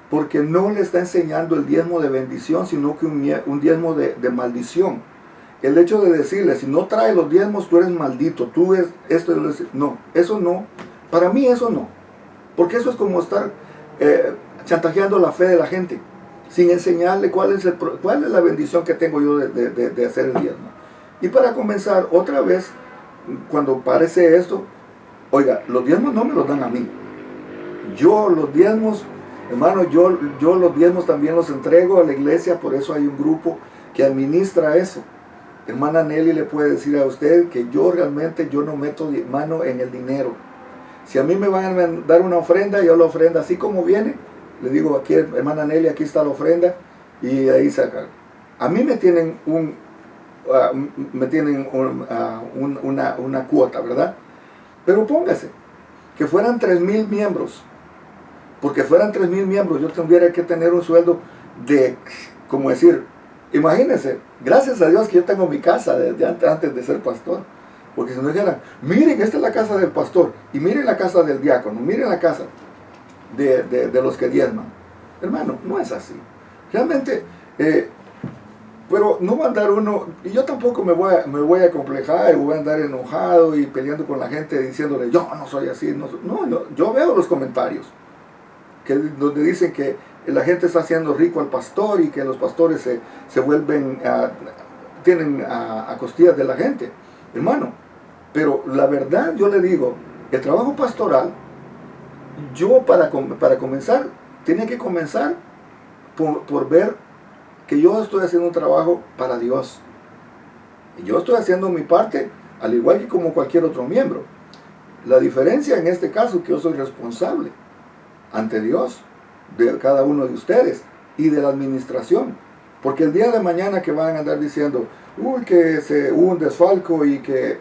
porque no le está enseñando el diezmo de bendición, sino que un diezmo de maldición. El hecho de decirle, si no traes los diezmos, tú eres maldito, tú eres esto. No, eso no. Para mí eso no. Porque eso es como estar chantajeando la fe de la gente, sin enseñarle cuál es la bendición que tengo yo de hacer el diezmo. Y para comenzar, otra vez, cuando parece esto, oiga, los diezmos no me los dan a mí. Yo los diezmos, hermano, yo los diezmos también los entrego a la iglesia, por eso hay un grupo que administra eso. Hermana Nelly le puede decir a usted que yo realmente no meto mano en el dinero. Si a mí me van a dar una ofrenda, yo la ofrenda así como viene, le digo aquí, hermana Nelly, aquí está la ofrenda, y ahí sacan. A mí me tienen una cuota, ¿verdad? Pero póngase, que fueran 3,000 miembros, porque fueran 3,000 miembros, yo tendría que tener un sueldo de, como decir, imagínense, gracias a Dios que yo tengo mi casa desde antes de ser pastor, porque si no dijeran, miren, esta es la casa del pastor, y miren la casa del diácono, miren la casa de los que diezman. Hermano, no es así. Realmente, pero no va a andar uno, y yo tampoco me voy a complejar, y voy a andar enojado y peleando con la gente diciéndole, yo no soy así, yo veo los comentarios, donde dicen que la gente está haciendo rico al pastor y que los pastores se vuelven, tienen a costillas de la gente. Hermano, pero la verdad yo le digo, el trabajo pastoral, yo para comenzar, tiene que comenzar por ver que yo estoy haciendo un trabajo para Dios. Y yo estoy haciendo mi parte, al igual que como cualquier otro miembro. La diferencia en este caso es que yo soy responsable ante Dios de cada uno de ustedes y de la administración. Porque el día de mañana que van a andar diciendo, uy, que hubo un desfalco, y que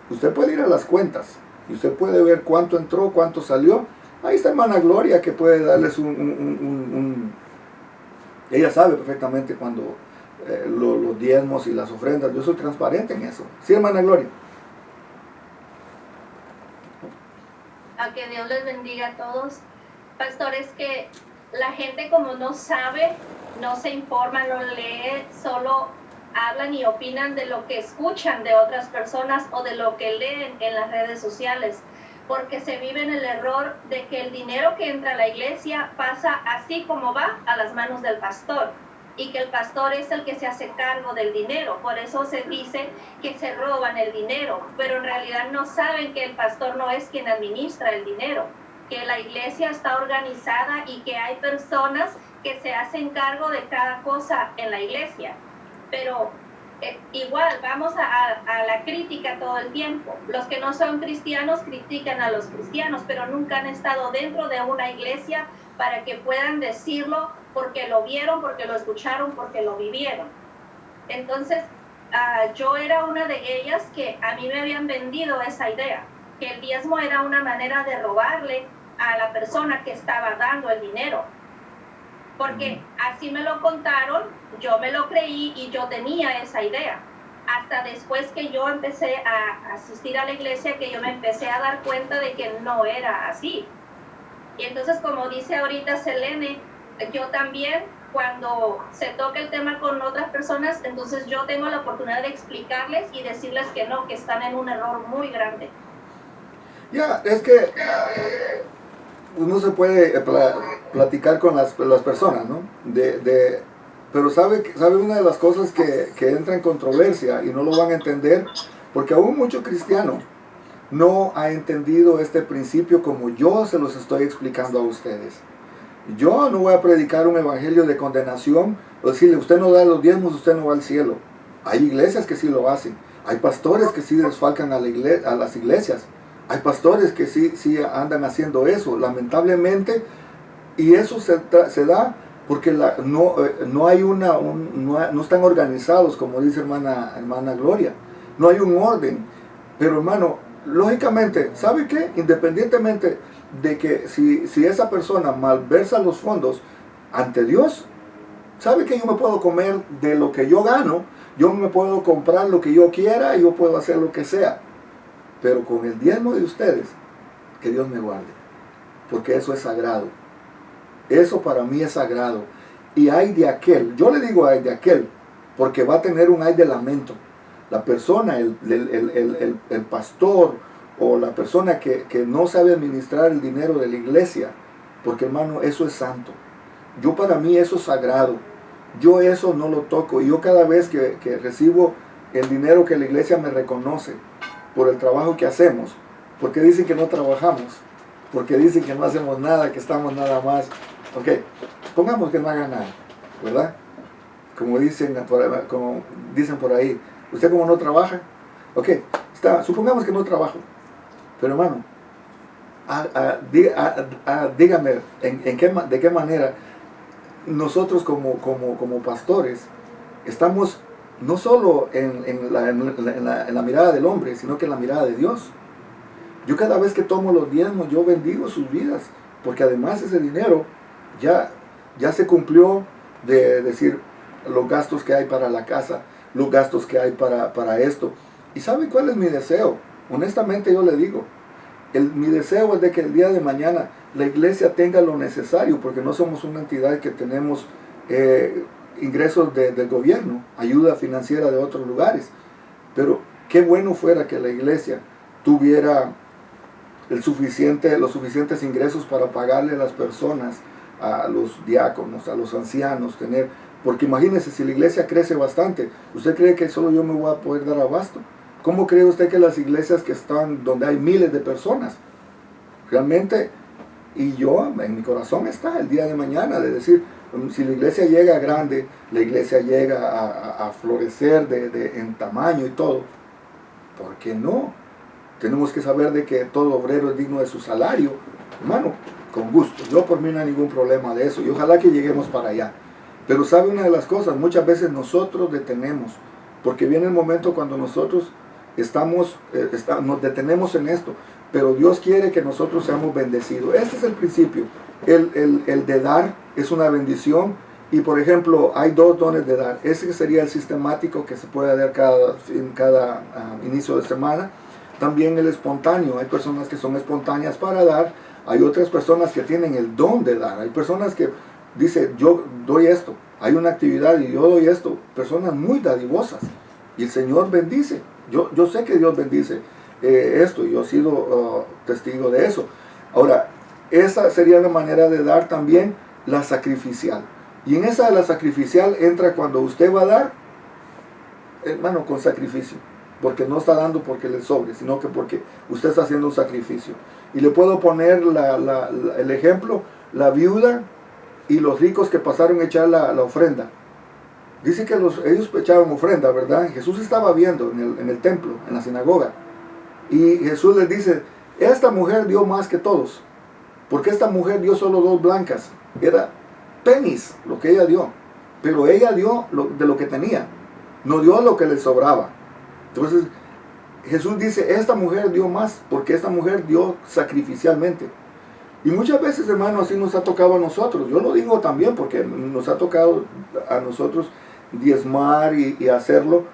usted puede ir a las cuentas y usted puede ver cuánto entró, cuánto salió. Ahí está hermana Gloria, que puede darles ella sabe perfectamente cuando los diezmos y las ofrendas, yo soy transparente en eso. ¿Sí, hermana Gloria? A que Dios les bendiga a todos. Pastores, que la gente como no sabe, no se informa, no lee, solo hablan y opinan de lo que escuchan de otras personas o de lo que leen en las redes sociales, porque se vive en el error de que el dinero que entra a la iglesia pasa así como va a las manos del pastor, y que el pastor es el que se hace cargo del dinero. Por eso se dice que se roban el dinero, pero en realidad no saben que el pastor no es quien administra el dinero, que la iglesia está organizada y que hay personas que se hacen cargo de cada cosa en la iglesia. Pero igual vamos a la crítica todo el tiempo. Los que no son cristianos critican a los cristianos, pero nunca han estado dentro de una iglesia para que puedan decirlo, porque lo vieron, porque lo escucharon, porque lo vivieron. Entonces, yo era una de ellas que a mí me habían vendido esa idea, que el diezmo era una manera de robarle a la persona que estaba dando el dinero. Porque así me lo contaron, yo me lo creí y yo tenía esa idea. Hasta después que yo empecé a asistir a la iglesia, que yo me empecé a dar cuenta de que no era así. Y entonces, como dice ahorita Selene, yo también, cuando se toca el tema con otras personas, entonces yo tengo la oportunidad de explicarles y decirles que no, que están en un error muy grande. Ya, es que uno se puede platicar con las personas, ¿no? Pero sabe una de las cosas que entra en controversia y no lo van a entender, porque aún mucho cristiano no ha entendido este principio como yo se los estoy explicando a ustedes. Yo no voy a predicar un evangelio de condenación o decirle, usted no da los diezmos, usted no va al cielo. Hay iglesias que sí lo hacen, hay pastores que sí desfalcan a las iglesias. Hay pastores que sí andan haciendo eso, lamentablemente, y eso se da porque no están organizados, como dice hermana Gloria. No hay un orden. Pero hermano, lógicamente, ¿sabe qué? Independientemente de que si esa persona malversa los fondos ante Dios, ¿sabe que yo me puedo comer de lo que yo gano? Yo me puedo comprar lo que yo quiera, yo puedo hacer lo que sea. Pero con el diezmo de ustedes, que Dios me guarde, porque eso es sagrado. Eso para mí es sagrado. Y hay de aquel, yo le digo hay de aquel, porque va a tener un ay de lamento. La persona, el pastor o la persona que no sabe administrar el dinero de la iglesia, porque hermano, eso es santo. Para mí eso es sagrado. Yo eso no lo toco. Y yo cada vez que recibo el dinero que la iglesia me reconoce, por el trabajo que hacemos, porque dicen que no trabajamos, porque dicen que no hacemos nada, que estamos nada más. Ok, pongamos que no hagan nada, ¿verdad? Como dicen por ahí, ¿usted como no trabaja? Ok, supongamos que no trabajo, pero hermano, dígame, ¿de qué manera nosotros como pastores estamos no solo en la mirada del hombre, sino que en la mirada de Dios? Yo cada vez que tomo los diezmos, yo bendigo sus vidas, porque además ese dinero ya se cumplió de decir los gastos que hay para la casa, los gastos que hay para esto. ¿Y sabe cuál es mi deseo? Honestamente yo le digo, mi deseo es de que el día de mañana la iglesia tenga lo necesario, porque no somos una entidad que tenemos ingresos del gobierno, ayuda financiera de otros lugares. Pero qué bueno fuera que la iglesia tuviera los suficientes ingresos para pagarle a las personas, a los diáconos, a los ancianos, porque imagínense, si la iglesia crece bastante, ¿usted cree que solo yo me voy a poder dar abasto? ¿Cómo cree usted que las iglesias que están donde hay miles de personas, realmente, y yo en mi corazón está el día de mañana, de decir, si la iglesia llega grande, la iglesia llega a florecer en tamaño y todo, ¿por qué no? Tenemos que saber de que todo obrero es digno de su salario. Hermano, con gusto, yo por mí no hay ningún problema de eso, y ojalá que lleguemos para allá. Pero sabe una de las cosas, muchas veces nosotros detenemos, porque viene el momento cuando nosotros nos detenemos en esto, pero Dios quiere que nosotros seamos bendecidos. Este es el principio. El de dar es una bendición, y por ejemplo hay dos dones de dar. Ese sería el sistemático que se puede dar en cada inicio de semana. También el espontáneo. Hay personas que son espontáneas para dar, hay otras personas que tienen el don de dar, hay personas que dicen, yo doy esto, hay una actividad y yo doy esto. Personas muy dadivosas, y el Señor bendice. Yo sé que Dios bendice esto, y yo he sido testigo de eso. Ahora, esa sería la manera de dar. También la sacrificial, y en esa de la sacrificial entra cuando usted va a dar, hermano, con sacrificio, porque no está dando porque le sobre, sino que porque usted está haciendo un sacrificio. Y le puedo poner el ejemplo, la viuda y los ricos que pasaron a echar la ofrenda. Dice que ellos echaban ofrenda, ¿verdad? Jesús estaba viendo en el templo, en la sinagoga, y Jesús les dice, esta mujer dio más que todos, porque esta mujer dio solo 2 blancas, era pennies lo que ella dio, pero ella dio de lo que tenía, no dio lo que le sobraba. Entonces Jesús dice, esta mujer dio más, porque esta mujer dio sacrificialmente. Y muchas veces, hermano, así nos ha tocado a nosotros. Yo lo digo también porque nos ha tocado a nosotros diezmar y hacerlo,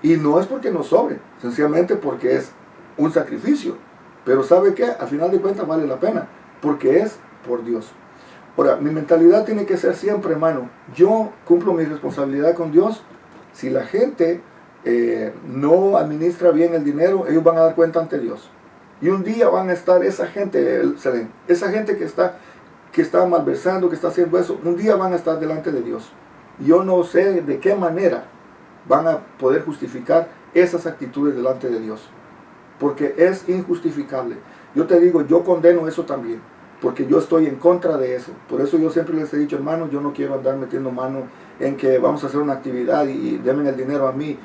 y no es porque nos sobre, sencillamente porque es un sacrificio. Pero ¿sabe qué? Al final de cuentas vale la pena, porque es por Dios. Ahora, mi mentalidad tiene que ser siempre, hermano, yo cumplo mi responsabilidad con Dios. Si la gente no administra bien el dinero, ellos van a dar cuenta ante Dios. Y un día van a estar esa gente que está malversando, que está haciendo eso, un día van a estar delante de Dios. Yo no sé de qué manera van a poder justificar esas actitudes delante de Dios, porque es injustificable. Yo te digo, yo condeno eso también, porque yo estoy en contra de eso. Por eso yo siempre les he dicho, hermanos, yo no quiero andar metiendo mano en que vamos a hacer una actividad y denme el dinero a mí.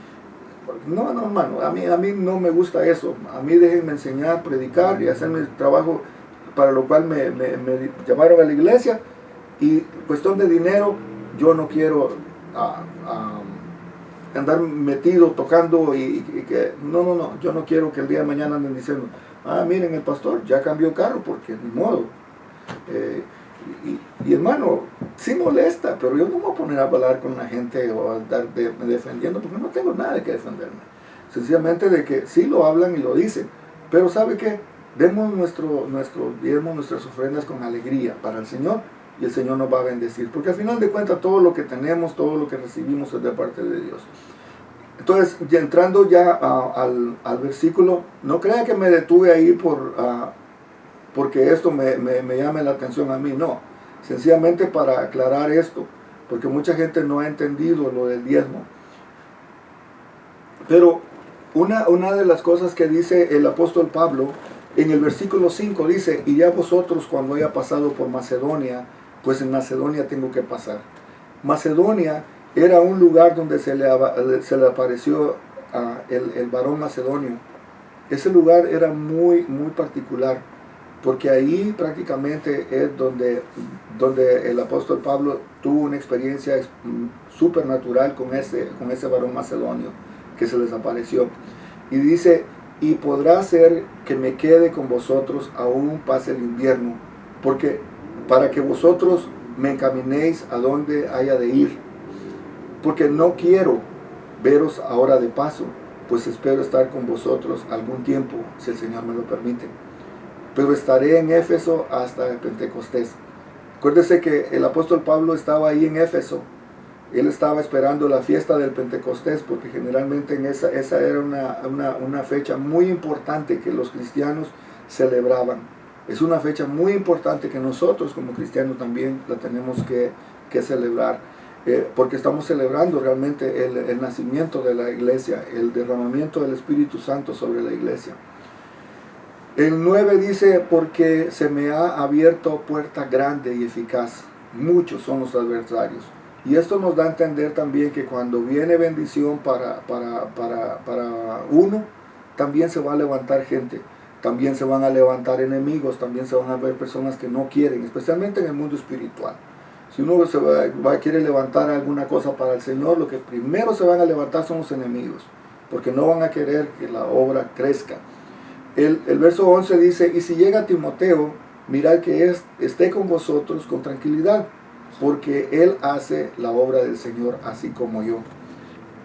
No, hermano, a mí no me gusta eso. A mí déjenme enseñar, predicar y hacer mi trabajo para lo cual me llamaron a la iglesia. Y cuestión de dinero, yo no quiero andar metido, tocando y que... No, yo no quiero que el día de mañana anden diciendo, miren, el pastor ya cambió carro, porque ni modo. Y hermano, sí molesta, pero yo no me voy a poner a hablar con la gente o a andar defendiendo, porque no tengo nada de que defenderme. Sencillamente de que sí lo hablan y lo dicen, pero ¿sabe qué? Demos nuestras ofrendas con alegría para el Señor, y el Señor nos va a bendecir, porque al final de cuentas todo lo que tenemos, todo lo que recibimos es de parte de Dios. Entonces, ya entrando ya al versículo, no crea que me detuve ahí porque esto me llame la atención a mí, no, sencillamente para aclarar esto, porque mucha gente no ha entendido lo del diezmo. Pero una de las cosas que dice el apóstol Pablo, en el versículo 5 dice, y ya vosotros cuando haya pasado por Macedonia, pues en Macedonia tengo que pasar. Macedonia era un lugar donde se le apareció el varón macedonio. Ese lugar era muy particular, porque ahí prácticamente es donde el apóstol Pablo tuvo una experiencia supernatural con ese varón macedonio que se les apareció. Y dice, y podrá ser que me quede con vosotros aún pase el invierno, porque para que vosotros me encaminéis a donde haya de ir, porque no quiero veros ahora de paso, pues espero estar con vosotros algún tiempo, si el Señor me lo permite. Pero estaré en Éfeso hasta el Pentecostés. Acuérdese que el apóstol Pablo estaba ahí en Éfeso. Él estaba esperando la fiesta del Pentecostés, porque generalmente esa era una fecha muy importante que los cristianos celebraban. Es una fecha muy importante que nosotros como cristianos también la tenemos que celebrar, porque estamos celebrando realmente el nacimiento de la iglesia, el derramamiento del Espíritu Santo sobre la iglesia. El 9 dice, porque se me ha abierto puerta grande y eficaz, muchos son los adversarios. Y esto nos da a entender también que cuando viene bendición para uno, también se va a levantar gente, también se van a levantar enemigos, también se van a ver personas que no quieren, especialmente en el mundo espiritual. Si uno quiere levantar alguna cosa para el Señor, lo que primero se van a levantar son los enemigos, porque no van a querer que la obra crezca. El verso 11 dice, y si llega Timoteo, mirad que esté con vosotros con tranquilidad, porque él hace la obra del Señor así como yo.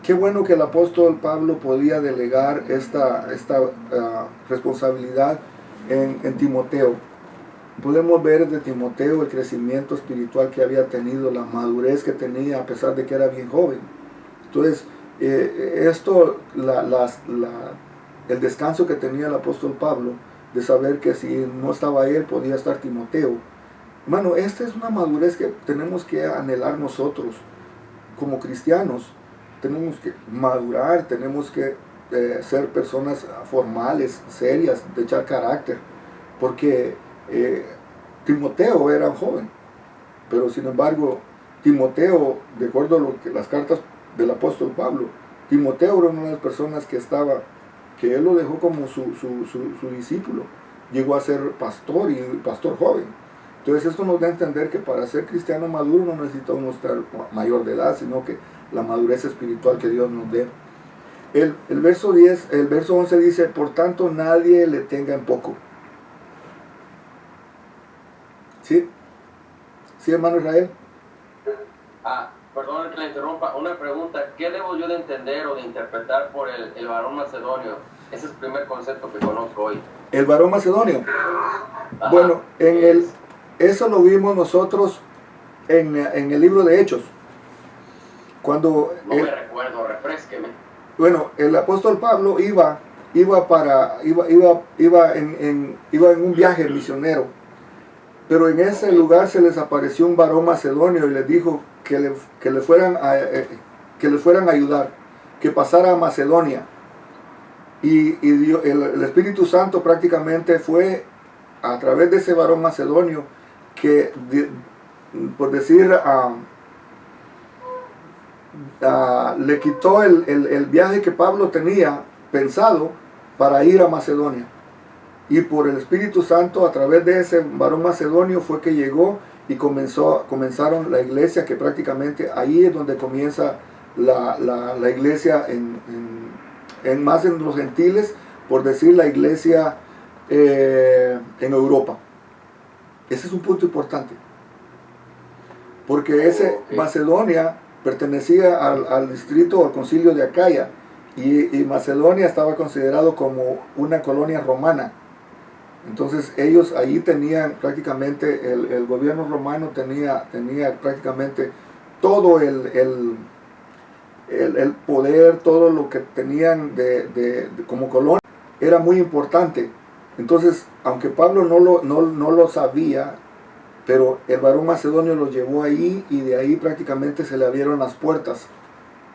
Qué bueno que el apóstol Pablo podía delegar esta responsabilidad en Timoteo. Podemos ver de Timoteo el crecimiento espiritual que había tenido, la madurez que tenía a pesar de que era bien joven. Entonces, el descanso que tenía el apóstol Pablo de saber que si no estaba él podía estar Timoteo. Hermano, esta es una madurez que tenemos que anhelar nosotros como cristianos. Tenemos que madurar, tenemos que ser personas formales, serias, de echar carácter, porque Timoteo era un joven, pero sin embargo Timoteo, de acuerdo a las cartas del apóstol Pablo, Timoteo era una de las personas que él lo dejó como su discípulo, llegó a ser pastor y pastor joven. Entonces esto nos da a entender que para ser cristiano maduro no necesita uno estar mayor de edad, sino que la madurez espiritual que Dios nos dé. El verso 11 dice, por tanto nadie le tenga en poco. ¿Sí? ¿Sí, hermano Israel? Perdón que le interrumpa, una pregunta, ¿qué debo yo de entender o de interpretar por el varón macedonio? Ese es el primer concepto que conozco hoy. ¿El varón macedonio? Ajá. Bueno, eso lo vimos nosotros en el libro de Hechos. Cuando me recuerdo, refrésqueme. Bueno, el apóstol Pablo iba en un viaje misionero, pero en ese lugar se les apareció un varón macedonio y les dijo que le fueran a ayudar, que pasara a Macedonia. Y el Espíritu Santo prácticamente fue a través de ese varón macedonio que, por decir, le quitó el viaje que Pablo tenía pensado para ir a Macedonia. Y por el Espíritu Santo, a través de ese varón macedonio, fue que llegó y comenzaron la iglesia, que prácticamente ahí es donde comienza la iglesia más en los gentiles, por decir la iglesia en Europa. Ese es un punto importante, porque Macedonia pertenecía al distrito o al concilio de Acaya, y Macedonia estaba considerado como una colonia romana. Entonces ellos ahí tenían prácticamente, el gobierno romano tenía prácticamente todo el poder, todo lo que tenían como colonia, era muy importante. Entonces, aunque Pablo no lo sabía, pero el varón macedonio lo llevó ahí, y de ahí prácticamente se le abrieron las puertas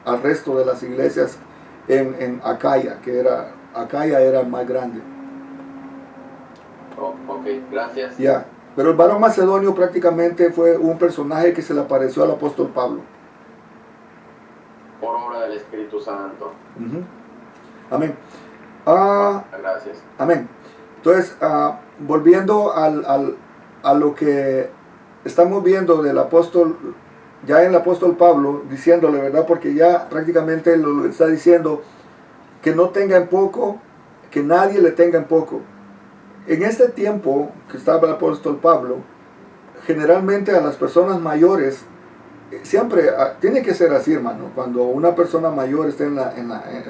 al resto de las iglesias en Acaya, Acaya era el más grande. Oh, ok, gracias. Ya, pero el varón macedonio prácticamente fue un personaje que se le apareció al apóstol Pablo. Por obra del Espíritu Santo. Amén. Gracias. Amén. Entonces, volviendo a lo que estamos viendo del apóstol, ya en el apóstol Pablo, diciéndole, ¿verdad? Porque ya prácticamente lo está diciendo, que no tenga en poco, que nadie le tenga en poco. En este tiempo que estaba el apóstol Pablo, generalmente a las personas mayores, siempre tiene que ser así, hermano. Cuando una persona mayor esté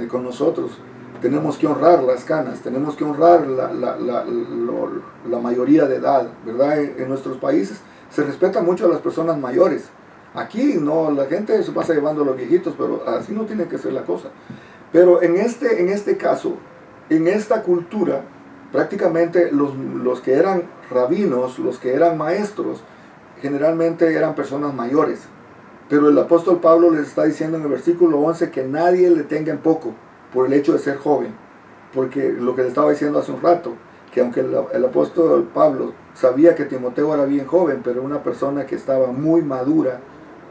con nosotros, tenemos que honrar las canas, tenemos que honrar la mayoría de edad, ¿verdad? En nuestros países se respeta mucho a las personas mayores. Aquí no, la gente se pasa llevando a los viejitos, pero así no tiene que ser la cosa. Pero en este caso, en esta cultura, prácticamente los que eran rabinos, los que eran maestros, generalmente eran personas mayores. Pero el apóstol Pablo les está diciendo en el versículo 11 que nadie le tenga en poco por el hecho de ser joven. Porque lo que le estaba diciendo hace un rato, que aunque el apóstol Pablo sabía que Timoteo era bien joven, pero una persona que estaba muy madura,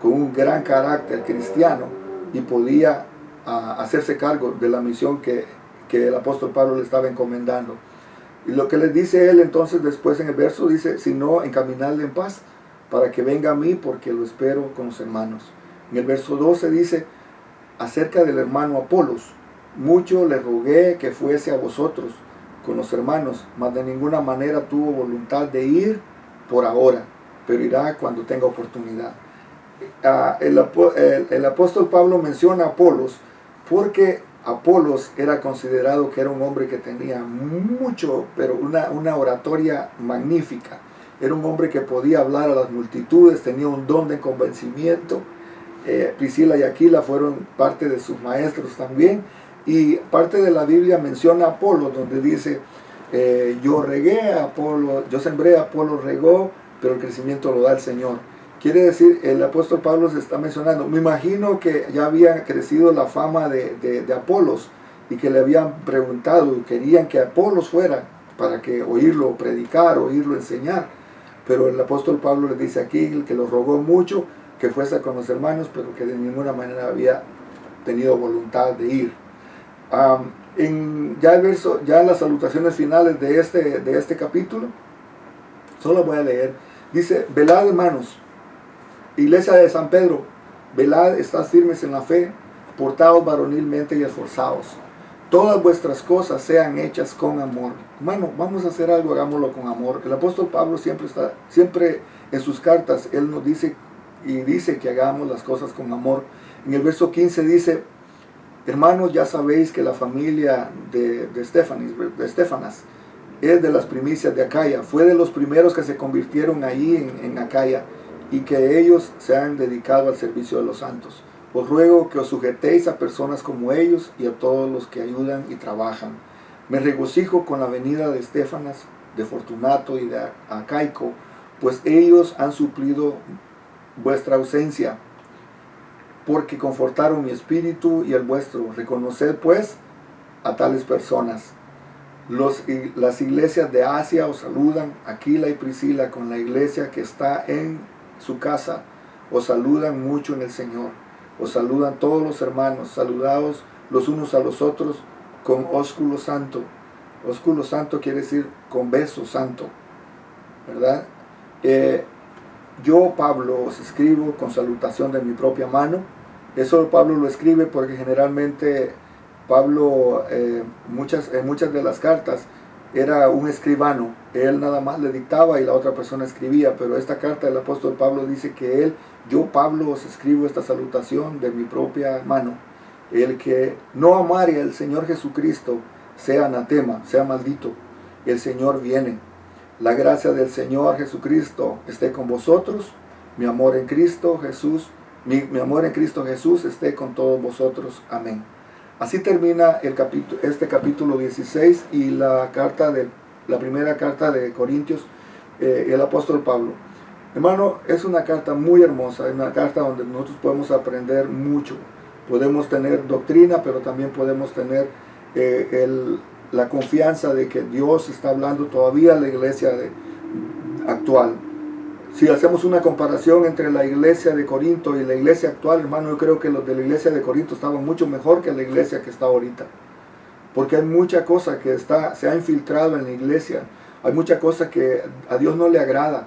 con un gran carácter cristiano, y podía hacerse cargo de la misión que el apóstol Pablo le estaba encomendando. Y lo que les dice él entonces después en el verso dice, sino encaminadle en paz, para que venga a mí, porque lo espero con los hermanos. En el verso 12 dice, acerca del hermano Apolos, mucho le rogué que fuese a vosotros con los hermanos, mas de ninguna manera tuvo voluntad de ir por ahora, pero irá cuando tenga oportunidad. El apóstol Pablo menciona a Apolos porque Apolos era considerado que era un hombre que tenía mucho, pero una oratoria magnífica. Era un hombre que podía hablar a las multitudes, tenía un don de convencimiento. Priscila y Aquila fueron parte de sus maestros también. Y parte de la Biblia menciona a Apolo, donde dice, yo regué a Apolo, yo sembré, Apolo regó, pero el crecimiento lo da el Señor. Quiere decir, el apóstol Pablo se está mencionando, me imagino que ya había crecido la fama de Apolos y que le habían preguntado y querían que Apolos fuera para que oírlo predicar, oírlo enseñar. Pero el apóstol Pablo le dice aquí que lo rogó mucho, que fuese con los hermanos, pero que de ninguna manera había tenido voluntad de ir. Ya en las salutaciones finales de este capítulo, solo voy a leer, dice, velad hermanos, iglesia de San Pedro, velad, estad firmes en la fe, portaos varonilmente y esforzaos. Todas vuestras cosas sean hechas con amor. Hermano, vamos a hacer algo, hagámoslo con amor. El apóstol Pablo siempre en sus cartas, él nos dice que hagamos las cosas con amor. En el verso 15 dice, hermanos, ya sabéis que la familia de Estefanas es de las primicias de Acaya. Fue de los primeros que se convirtieron ahí en Acaya y que ellos se han dedicado al servicio de los santos. Os ruego que os sujetéis a personas como ellos y a todos los que ayudan y trabajan. Me regocijo con la venida de Estefanas, de Fortunato y de Acaico, pues ellos han suplido vuestra ausencia, porque confortaron mi espíritu y el vuestro. Reconoced pues a tales personas. Las iglesias de Asia os saludan, Aquila y Priscila con la iglesia que está en su casa, os saludan mucho en el Señor. Os saludan todos los hermanos, saludaos los unos a los otros con ósculo santo. Ósculo santo quiere decir con beso santo, ¿verdad? Yo, Pablo, os escribo con salutación de mi propia mano. Eso Pablo lo escribe porque generalmente Pablo en muchas de las cartas era un escribano. Él nada más le dictaba y la otra persona escribía, pero esta carta del apóstol Pablo dice que yo Pablo os escribo esta salutación de mi propia mano. El que no amare al Señor Jesucristo sea anatema, sea maldito. El Señor viene. La gracia del Señor Jesucristo esté con vosotros. Mi amor en Cristo Jesús esté con todos vosotros. Amén. Así termina este capítulo 16 y la primera carta de Corintios, el apóstol Pablo. Hermano, es una carta muy hermosa, es una carta donde nosotros podemos aprender mucho. Podemos tener doctrina, pero también podemos tener la confianza de que Dios está hablando todavía a la iglesia actual. Si hacemos una comparación entre la iglesia de Corinto y la iglesia actual, hermano, yo creo que los de la iglesia de Corinto estaban mucho mejor que la iglesia que está ahorita. Porque hay mucha cosa que se ha infiltrado en la iglesia. Hay mucha cosa que a Dios no le agrada.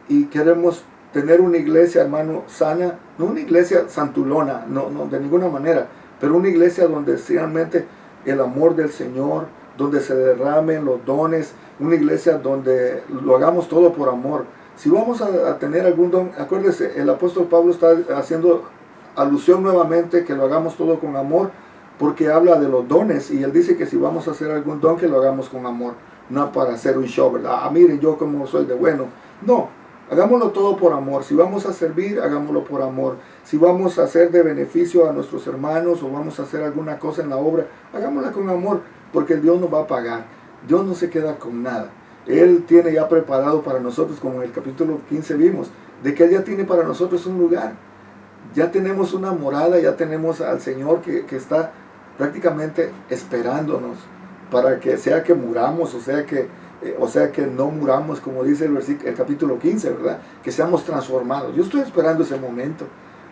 Y queremos tener una iglesia, hermano, sana. No una iglesia santulona, no, de ninguna manera. Pero una iglesia donde realmente el amor del Señor, donde se derramen los dones. Una iglesia donde lo hagamos todo por amor. Si vamos a tener algún don, acuérdese, el apóstol Pablo está haciendo alusión nuevamente que lo hagamos todo con amor, porque habla de los dones, y él dice que si vamos a hacer algún don, que lo hagamos con amor, no para hacer un show, ¿verdad? Miren yo como soy de bueno. No, hagámoslo todo por amor. Si vamos a servir, hagámoslo por amor. Si vamos a hacer de beneficio a nuestros hermanos, o vamos a hacer alguna cosa en la obra, hagámosla con amor, porque Dios nos va a pagar. Dios no se queda con nada. Él tiene ya preparado para nosotros, como en el capítulo 15 vimos, de que Él ya tiene para nosotros un lugar. Ya tenemos una morada, ya tenemos al Señor que está prácticamente esperándonos para que sea que muramos, o sea que no muramos, como dice el capítulo 15, ¿verdad? Que seamos transformados. Yo estoy esperando ese momento.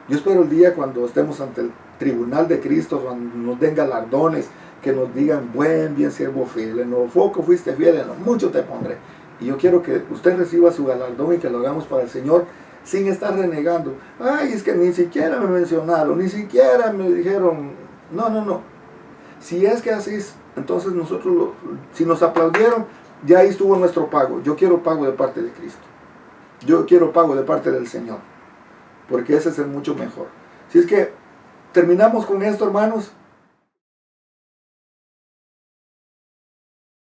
Yo espero el día cuando estemos ante el tribunal de Cristo, cuando nos den galardones, que nos digan, bien siervo fiel, en lo poco fuiste fiel, en lo mucho te pondré. Y yo quiero que usted reciba su galardón y que lo hagamos para el Señor, sin estar renegando. Ay, es que ni siquiera me mencionaron, ni siquiera me dijeron, no. Si es que así es, entonces nosotros, si nos aplaudieron, ya ahí estuvo nuestro pago. Yo quiero pago de parte de Cristo. Yo quiero pago de parte del Señor, porque ese es el mucho mejor. Si es que terminamos con esto, hermanos.